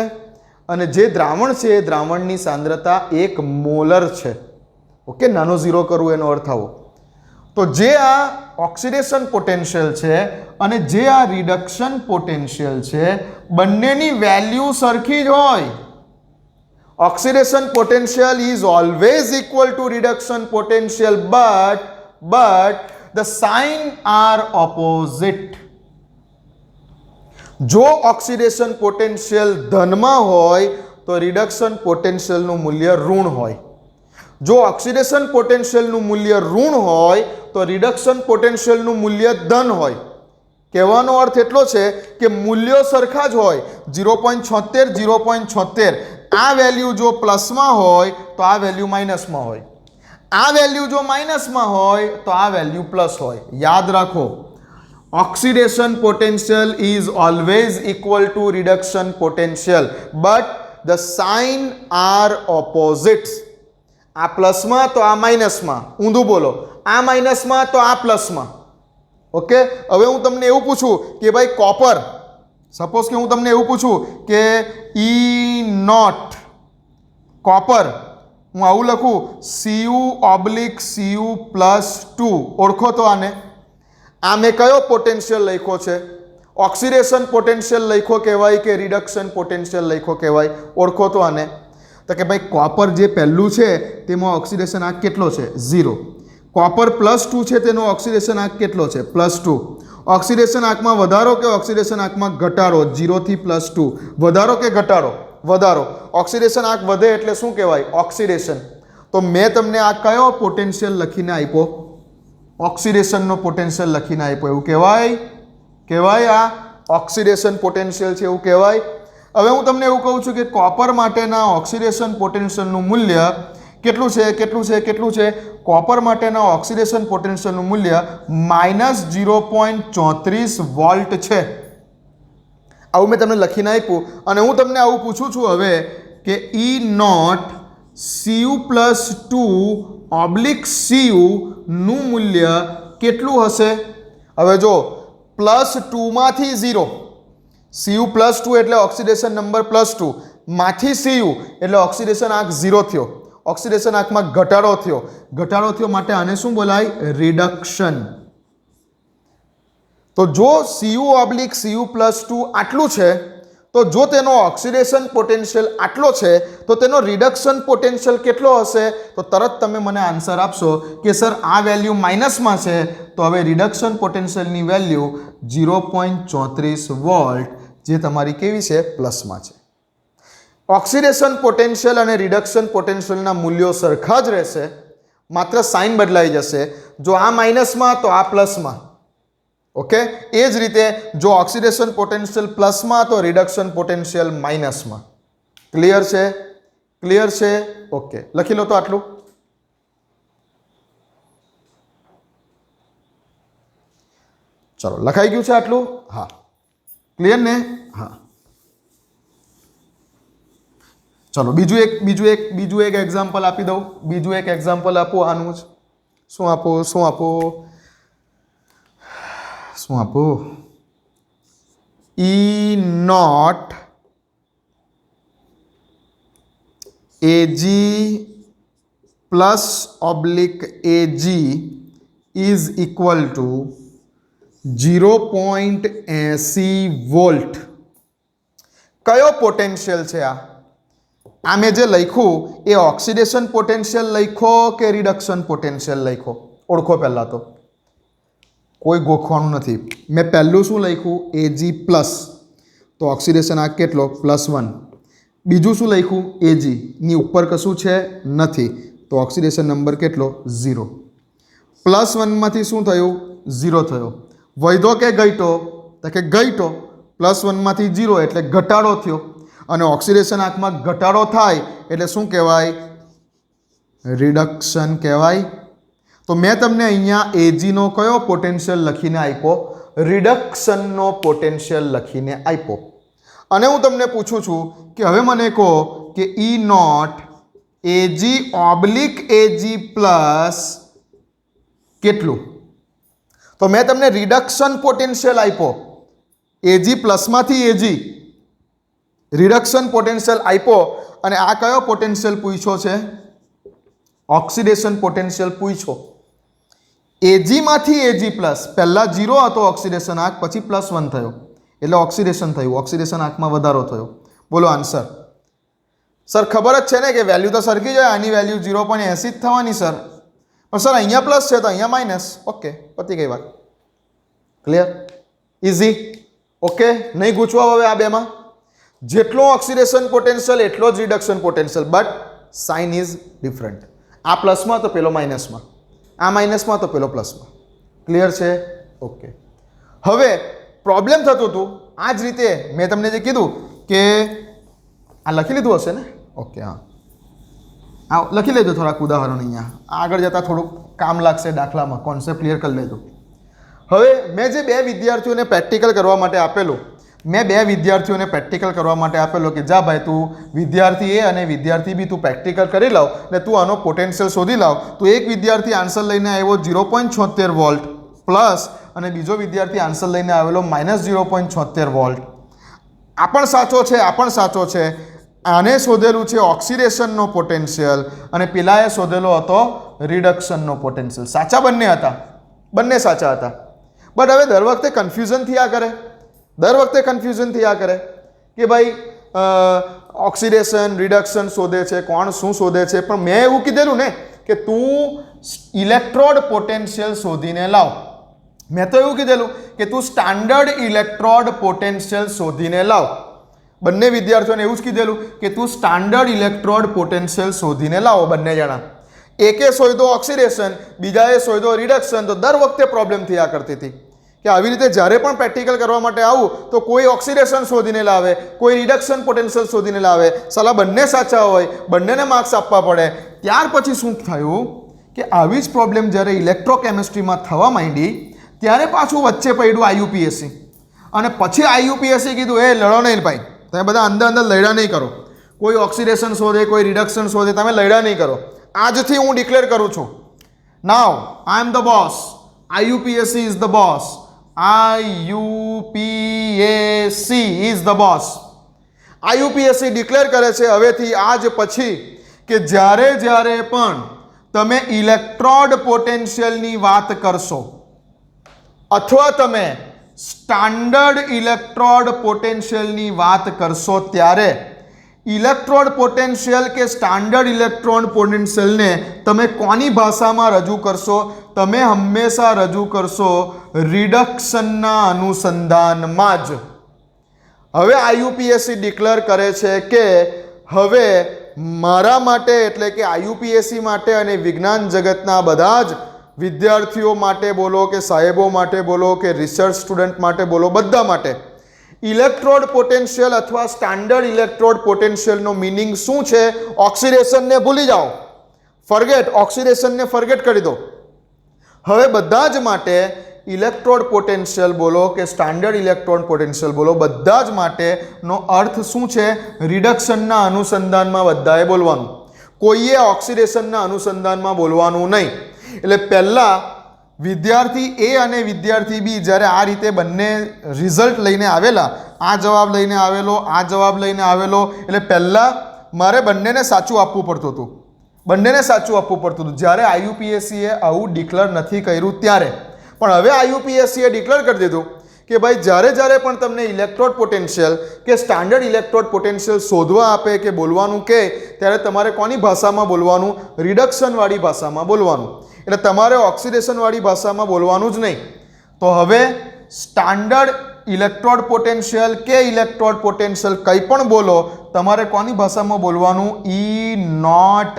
અને જે દ્રાવણ છે એ દ્રાવણની સાંદ્રતા 1 મોલર છે. ઓકે, નાનો ઝીરો કરું એનો અર્થ આવો. તો જે આ ઓક્સિડેશન પોટેન્શિયલ છે અને જે આ રિડક્શન પોટેન્શિયલ છે, બંનેની વેલ્યુ સરખી જ હોય. Oxidation potential is always equal to reduction potential, but the sign are opposite. જો ઓક્સિડેશન પોટેન્શિયલ ધનમાં હોય તો રિડક્શન પોટેન્શિયલનું મૂલ્ય ઋણ હોય. જો ઓક્સિડેશન પોટેન્શિયલનું મૂલ્ય ઋણ હોય તો રિડક્શન પોટેન્શિયલનું મૂલ્ય ધન હોય. કહેવાનો અર્થ એટલો છે કે મૂલ્યો સરખા જ હોય. 0.76 0.76, આ વેલ્યુ જો પ્લસમાં હોય તો આ વેલ્યુ માઇનસમાં હોય, આ વેલ્યુ જો માઇનસમાં હોય તો આ વેલ્યુ પ્લસ હોય. યાદ રાખો, oxidation potential is always equal to reduction potential, but the sign are opposites. આ પ્લસમાં તો આ માઇનસમાં, ઊંધું બોલો, આ માઇનસમાં તો આ પ્લસમાં. ઓકે, હવે હું તમને એવું પૂછું કે ભાઈ કોપર, સપોઝ કે હું તમને એવું પૂછું કે ઈ નોટ કોપર, હું આવું લખું Cu/Cu+2, ઓળખો તો આને. આ મેં કયો પોટેન્શિયલ લખ્યો છે? ઓક્સિડેશન પોટેન્શિયલ લખ્યો કહેવાય કે રિડક્શન પોટેન્શિયલ લખ્યો કહેવાય? ઓળખો તો આને. તો કે ભાઈ કોપર જે પહેલું છે તેમાં ઓક્સિડેશન આંક કેટલો છે? 0. કોપર +2 છે તેનો ઓક્સિડેશન આંક કેટલો છે? +2. ઓક્સિડેશન આંકમાં વધારો કે ઓક્સિડેશન આંકમાં ઘટાડો? 0 થી +2 વધારો કે ઘટાડો? વધારો. ઓક્સિડેશન આંક વધે એટલે શું કહેવાય? ઓક્સિડેશન. તો મેં તમને આ કયો પોટેન્શિયલ લખીને આપ્યો? ઓક્સિડેશનનો પોટેન્શિયલ લખીને આપ્યો. એવું કહેવાય આ ઓક્સિડેશન પોટેન્શિયલ છે, એવું કહેવાય. હવે હું તમને એવું કહું છું કે કોપર માટેના ઓક્સિડેશન પોટેન્શિયલનું મૂલ્ય કેટલું છે? કોપર માટેના ઓક્સિડેશન પોટેન્શિયલનું મૂલ્ય -0.34 વોલ્ટ છે. આવું મેં તમને લખીને આપ્યું અને હું તમને આવું પૂછું છું હવે કે E0 Cu+2/Cu નું મૂલ્ય કેટલું હશે? હવે જો +2 માંથી 0, Cu+2 એટલે ઓક્સિડેશન નંબર +2 માંથી Cu એટલે ઓક્સિડેશન આંક 0 થયો. ઓક્સિડેશન આંકમાં ઘટાડો થયો માટે આને શું બોલાય? રિડક્શન. તો જો Cu/Cu+2 આટલું છે તો જો તેનો ઓક્સિડેશન પોટેન્શિયલ આટલો છે તો તેનો રિડક્શન પોટેન્શિયલ કેટલો હશે? તો તરત તમે મને આન્સર આપશો કે સર આ વેલ્યુ માઇનસમાં છે, તો હવે રિડક્શન પોટેન્શિયલની વેલ્યુ 0.34 વોલ્ટ જે તમારી કેવી છે? પ્લસમાં છે. ઓક્સિડેશન પોટેન્શિયલ અને રિડક્શન પોટેન્શિયલના મૂલ્યો સરખા જ રહેશે, માત્ર સાઇન બદલાઈ જશે. જો આ માઇનસમાં તો આ પ્લસમાં. ઓકે, એ જ રીતે જો ઓક્સિડેશન પોટેન્શિયલ પ્લસમાં તો રિડક્શન પોટેન્શિયલ માઇનસમાં. ક્લિયર છે? ઓકે, લખી લો તો આટલું. ચલો, લખાઈ ગયું છે આટલું? હા, ક્લિયર ને? હા, ચલો બીજું એક એક્ઝામ્પલ આપી દઉં. બીજું એક એક્ઝામ્પલ આપું આનું જ. શું આપું? E0 Ag+/Ag is equal to 0.80 volt. કયો પોટેન્શિયલ છે આ? આ મેં જે લખ્યું એ ઓક્સિડેશન પોટેન્શિયલ લખો કે રિડક્શન પોટેન્શિયલ લખો? ઓળખો પહેલાં તો, કોઈ ગોખવાનું નથી. મેં પહેલું શું લખ્યું? Ag+, તો ઓક્સિડેશન આંક કેટલો? +1. બીજું શું લખ્યું? Ag ની ઉપર કશું છે નથી, તો ઓક્સિડેશન નંબર કેટલો? 0. +1 માંથી શું થયું? 0 થયો. વધ્યો કે ઘટ્યો? તો કે ઘટ્યો. +1 માંથી 0 એટલે ઘટાડો થયો. અને ઓક્સિડેશન આંકમાં ઘટાડો થાય એટલે શું કહેવાય? રિડક્શન કહેવાય. તો મેં તમને અહીંયા Agનો કયો પોટેન્શિયલ લખીને આપ્યો? રિડક્શનનો પોટેન્શિયલ લખીને આપ્યો. અને હું તમને પૂછું છું કે હવે મને કહો કે E0 Ag/Ag+ કેટલું? તો મેં તમને રિડક્શન પોટેન્શિયલ આપ્યો. Ag પ્લસમાંથી Ag રિડક્શન પોટેન્શિયલ આપ્યો અને આ કયો પોટેન્શિયલ પૂછ્યો છે? ઓક્સિડેશન પોટેન્શિયલ પૂછ્યો. Ag માંથી Ag+, પહેલા 0 હતો ઓક્સિડેશન આંક, પછી +1 થયો એટલે ઓક્સિડેશન થયું. ઓક્સિડેશન આંકમાં વધારો થયો. બોલો આન્સર. સર ખબર જ છે ને કે વેલ્યુ તો સરખી જ હોય, આની વેલ્યુ 0.80 જ થવાની સર. પણ સર અહીંયા પ્લસ છે તો અહીંયા માઇનસ. ઓકે, પતી ગઈ વાત. ક્લિયર? ઇઝી. ઓકે, નહીં ગૂંચવા હવે આ બેમાં. જેટલો ઓક્સિડેશન પોટેન્શિયલ એટલો જ reduction potential, but sine is different. આ પ્લસમાં તો પેલો માઇનસમાં, આ માઇનસમાં તો પેલો પ્લસમાં. ક્લિયર છે? ઓકે. હવે પ્રોબ્લેમ થતું હતું આ જ રીતે મેં તમને જે કીધું કે આ લખી લીધું હશે ને? ઓકે, હા, આ લખી લેજો થોડાક ઉદાહરણ. અહીંયા આગળ જતાં થોડુંક કામ લાગશે દાખલામાં, કોન્સેપ્ટ ક્લિયર કરી લેજો. હવે મેં જે બે વિદ્યાર્થીઓને પ્રેક્ટિકલ કરવા માટે આપેલું કે જા ભાઈ તું વિદ્યાર્થી એ અને વિદ્યાર્થી બી તું પ્રેક્ટિકલ કરી લાવ ને તું આનો પોટેન્શિયલ શોધી લાવ. તો એક વિદ્યાર્થી આન્સર લઈને આવ્યો 0.76 વોલ્ટ પ્લસ અને બીજો વિદ્યાર્થી આન્સર લઈને આવેલો -0.76 વોલ્ટ. આ પણ સાચો છે. આને શોધેલું છે ઓક્સિડેશનનો પોટેન્શિયલ અને પેલાએ શોધેલો હતો રિડક્શનનો પોટેન્શિયલ. સાચા બંને સાચા હતા. બટ હવે દર વખતે કન્ફ્યુઝન થયા કરે કે ભાઈ ઓક્સિડેશન રિડક્શન શોધે છે, કોણ શું શોધે છે. પણ મેં એવું કીધેલું ને કે તું ઇલેક્ટ્રોડ પોટેન્શિયલ શોધીને લાવ. મેં તો એવું કીધેલું કે તું સ્ટાન્ડર્ડ ઇલેક્ટ્રોડ પોટેન્શિયલ શોધીને લાવ. બંને વિદ્યાર્થીઓને એવું જ કીધેલું કે તું સ્ટાન્ડર્ડ ઇલેક્ટ્રોડ પોટેન્શિયલ શોધીને લાવો બંને જણા. એકે શોધો ઓક્સિડેશન, બીજાએ શોધો રિડક્શન. તો દર વખતે પ્રોબ્લેમ થયા કરતી હતી કે આવી રીતે જ્યારે પણ પ્રેક્ટિકલ કરવા માટે આવું તો કોઈ ઓક્સિડેશન શોધીને લાવે, કોઈ રિડક્શન પોટેન્શિયલ શોધીને લાવે. સલા બંને સાચા હોય, બંનેને માર્ક્સ આપવા પડે. ત્યાર પછી શું થયું કે આવી જ પ્રોબ્લેમ જ્યારે ઇલેક્ટ્રોકેમિસ્ટ્રીમાં થવા માંડી ત્યારે પાછું વચ્ચે પડ્યું આઈયુપીએસસી. અને પછી આઈયુપીએસસી કીધું એ લડો નહીં ભાઈ, તમે બધા અંદર લડ્યા નહીં કરો. કોઈ ઓક્સિડેશન શોધે, કોઈ રિડક્શન શોધે, તમે લડ્યા નહીં કરો. આજથી હું ડિક્લેર કરું છું, now I am the boss. IUPAC is the boss. IUPAC is the boss. IUPAC declare કરે છે હવેથી આજ પછી કે જ્યારે પણ તમે ઇલેક્ટ્રોડ પોટેન્શિયલની વાત કરશો અથવા તમે સ્ટાન્ડર્ડ ઇલેક્ટ્રોડ પોટેન્શિયલની વાત કરશો ત્યારે ઇલેક્ટ્રોડ પોટેન્શિયલ કે સ્ટાન્ડર્ડ ઇલેક્ટ્રોડ પોટેન્શિયલને તમે કોની ભાષામાં રજૂ કરશો? તમે હંમેશા રજૂ કરશો રિડક્શનના અનુસંધાનમાં જ. હવે આઈયુપીએસસી ડિક્લેર કરે છે કે હવે મારા માટે એટલે કે આઈયુપીએસસી માટે અને વિજ્ઞાન જગતના બધા જ વિદ્યાર્થીઓ માટે બોલો કે સાહેબો માટે બોલો કે રિસર્ચ સ્ટુડન્ટ માટે બોલો, બધા માટે ઇલેક્ટ્રોડ પોટેન્શિયલ અથવા સ્ટાન્ડર્ડ ઇલેક્ટ્રોડ પોટેન્શિયલનો મિનિંગ શું છે? ઓક્સિડેશનને ભૂલી જાઓ, ફરગેટ, ઓક્સિડેશનને ફરગેટ કરી દો. હવે બધા જ માટે ઇલેક્ટ્રોડ પોટેન્શિયલ બોલો કે સ્ટાન્ડર્ડ ઇલેક્ટ્રોડ પોટેન્શિયલ બોલો, બધા જ માટેનો અર્થ શું છે? રિડક્શનના અનુસંધાનમાં બધાએ બોલવાનું, કોઈએ ઓક્સિડેશનના અનુસંધાનમાં બોલવાનું નહીં. એટલે પહેલાં વિદ્યાર્થી એ અને વિદ્યાર્થી બી જ્યારે આ રીતે બંને રિઝલ્ટ લઈને આવેલા, આ જવાબ લઈને આવેલો, આ જવાબ લઈને આવેલો, એટલે પહેલાં મારે બંનેને સાચું આપવું પડતું હતું. બંનેને સાચું આપવું પડતું હતું જ્યારે આઈયુપીએસસીએ આવું ડિક્લેર નથી કર્યું ત્યારે. પણ હવે આઈયુપીએસસીએ ડિક્લેર કરી દીધું કે ભાઈ જ્યારે પણ તમને ઇલેક્ટ્રોડ પોટેન્શિયલ કે સ્ટાન્ડર્ડ ઇલેક્ટ્રોડ પોટેન્શિયલ શોધવા આપે કે બોલવાનું કહે ત્યારે તમારે કોની ભાષામાં બોલવાનું? રિડક્શનવાળી ભાષામાં બોલવાનું. એટલે તમારે ઓક્સિડેશનવાળી ભાષામાં બોલવાનું જ નહીં. તો હવે સ્ટાન્ડર્ડ ઇલેક્ટ્રોડ પોટેન્શિયલ કે ઇલેક્ટ્રોડ પોટેન્શિયલ કંઈ પણ બોલો, તમારે કોની ભાષામાં બોલવાનું? ENOT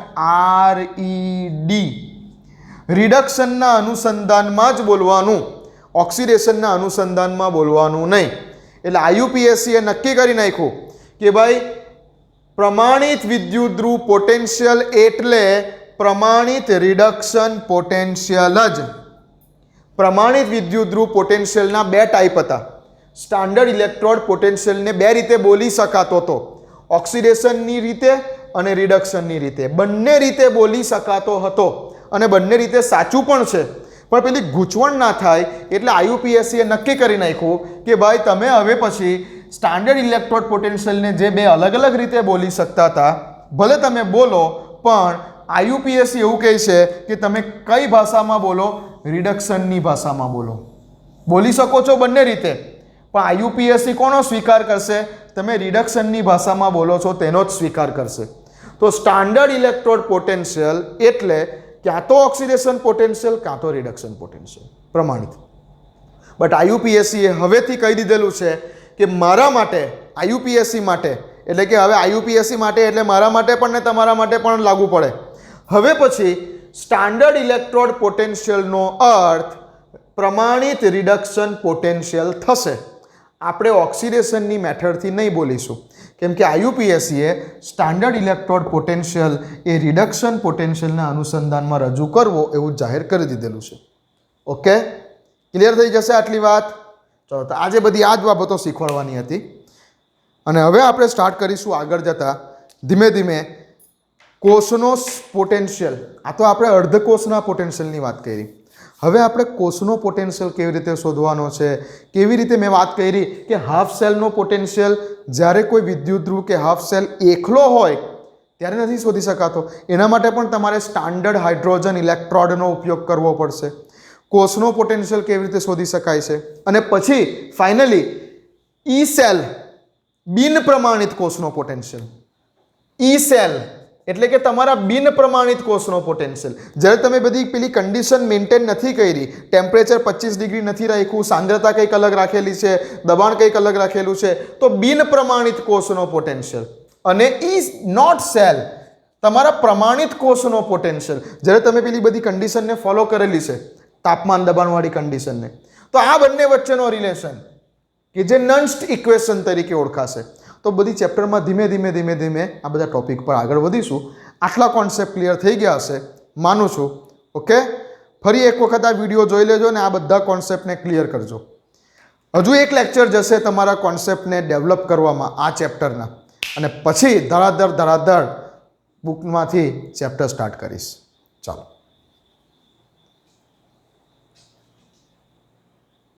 રિડક્શનના અનુસંધાનમાં જ બોલવાનું, ઓક્સિડેશનના અનુસંધાનમાં બોલવાનું નહીં. એટલે આઈયુપીએસસીએ નક્કી કરી નાખ્યું કે ભાઈ પ્રમાણિત વિદ્યુતધ્રુવ પોટેન્શિયલ એટલે પ્રમાણિત રિડક્શન પોટેન્શિયલ જ. પ્રમાણિત વિદ્યુતધ્રુવ પોટેન્શિયલના બે ટાઈપ હતા. સ્ટાન્ડર્ડ ઇલેક્ટ્રોડ પોટેન્શિયલને બે રીતે બોલી શકાતો હતો, ઓક્સિડેશનની રીતે અને રિડક્શનની રીતે. બંને રીતે બોલી શકાતો હતો અને બંને રીતે સાચું પણ છે. પણ પેલી ગૂંચવણ ના થાય એટલે આઈયુપીએસસીએ નક્કી કરી નાખ્યું કે ભાઈ તમે હવે પછી સ્ટાન્ડર્ડ ઇલેક્ટ્રોડ પોટેન્શિયલને જે બે અલગ અલગ રીતે બોલી શકતા હતા, ભલે તમે બોલો, પણ આઈયુપીએસસી એવું કહે છે કે તમે કઈ ભાષામાં બોલો? રિડક્શનની ભાષામાં બોલો. બોલી શકો છો બંને રીતે, પણ આઈયુપીએસસી કોનો સ્વીકાર કરશે? તમે રિડક્શનની ભાષામાં બોલો છો તેનો જ સ્વીકાર કરશે. તો સ્ટાન્ડર્ડ ઇલેક્ટ્રોડ પોટેન્શિયલ એટલે ક્યાં તો ઓક્સિડેશન પોટેન્શિયલ કાં તો રિડક્શન પોટેન્શિયલ, પ્રમાણિત. બટ આઈયુપીએસસીએ હવેથી કહી દીધેલું છે કે મારા માટે, આઈયુપીએસસી માટે, એટલે કે હવે આઈયુપીએસસી માટે એટલે મારા માટે પણ ને તમારા માટે પણ લાગુ પડે. હવે પછી સ્ટાન્ડર્ડ ઇલેક્ટ્રોડ પોટેન્શિયલનો અર્થ પ્રમાણિત રિડક્શન પોટેન્શિયલ થશે. આપણે ઓક્સિડેશનની મેથડથી નહીં બોલીશું, કેમ કે આઈયુપીએસસીએ સ્ટાન્ડર્ડ ઇલેક્ટ્રોડ પોટેન્શિયલ એ રિડક્શન પોટેન્શિયલના અનુસંધાનમાં રજૂ કરવો એવું જાહેર કરી દીધેલું છે. ઓકે, ક્લિયર થઈ જશે આટલી વાત? ચલો, તો આજે બધી આ જ બાબતો શીખવાડવાની હતી. અને હવે આપણે સ્ટાર્ટ કરીશું આગળ જતાં ધીમે ધીમે કોષનો પોટેન્શિયલ. આ તો આપણે અર્ધકોષના પોટેન્શિયલની વાત કરી. હવે આપણે કોષનો પોટેન્શિયલ કેવી રીતે શોધવાનો છે, કેવી રીતે મેં વાત કરી કે હાફ સેલનો પોટેન્શિયલ જ્યારે કોઈ વિદ્યુતધ્રુવ કે હાફ સેલ એકલો હોય ત્યારે નથી શોધી શકાતો. એના માટે પણ તમારે સ્ટાન્ડર્ડ હાઇડ્રોજન ઇલેક્ટ્રોડનો ઉપયોગ કરવો પડશે. કોષનો પોટેન્શિયલ કેવી રીતે શોધી શકાય છે, અને પછી ફાઇનલી ઈ સેલ, બિન પ્રમાણિત કોષનો પોટેન્શિયલ. ઈ સેલ એટલે કે તમારા બિન પ્રમાણિત કોષનો પોટેન્શિયલ. જ્યારે તમે બધી પેલી કન્ડિશન મેન્ટેન નથી કરી, ટેમ્પરેચર 25 ડિગ્રી નથી રાખ્યું, સાંદ્રતા કંઈક અલગ રાખેલી છે, દબાણ કંઈક અલગ રાખેલું છે, તો બિન પ્રમાણિત કોષનો પોટેન્શિયલ. અને ઇઝ નોટ સેલ, તમારા પ્રમાણિત કોષનો પોટેન્શિયલ, જ્યારે તમે પેલી બધી કન્ડિશનને ફોલો કરેલી છે, તાપમાન દબાણવાળી કન્ડિશનને, તો આ બંને વચ્ચેનો રિલેશન કે જે નન્સ્ટ ઇક્વેશન તરીકે ઓળખાશે. તો બધી ચેપ્ટરમાં ધીમે ધીમે આ બધા ટોપિક પર આગળ વધીશું. આટલા કોન્સેપ્ટ ક્લિયર થઈ ગયા હશે માનું છું. ઓકે, ફરી એક વખત આ વિડીયો જોઈ લેજો ને આ બધા કોન્સેપ્ટને ક્લિયર કરજો. હજુ એક લેક્ચર જશે તમારા કોન્સેપ્ટને ડેવલપ કરવામાં આ ચેપ્ટરના, અને પછી ધડાધડ બુકમાંથી ચેપ્ટર સ્ટાર્ટ કરીશ. ચાલો.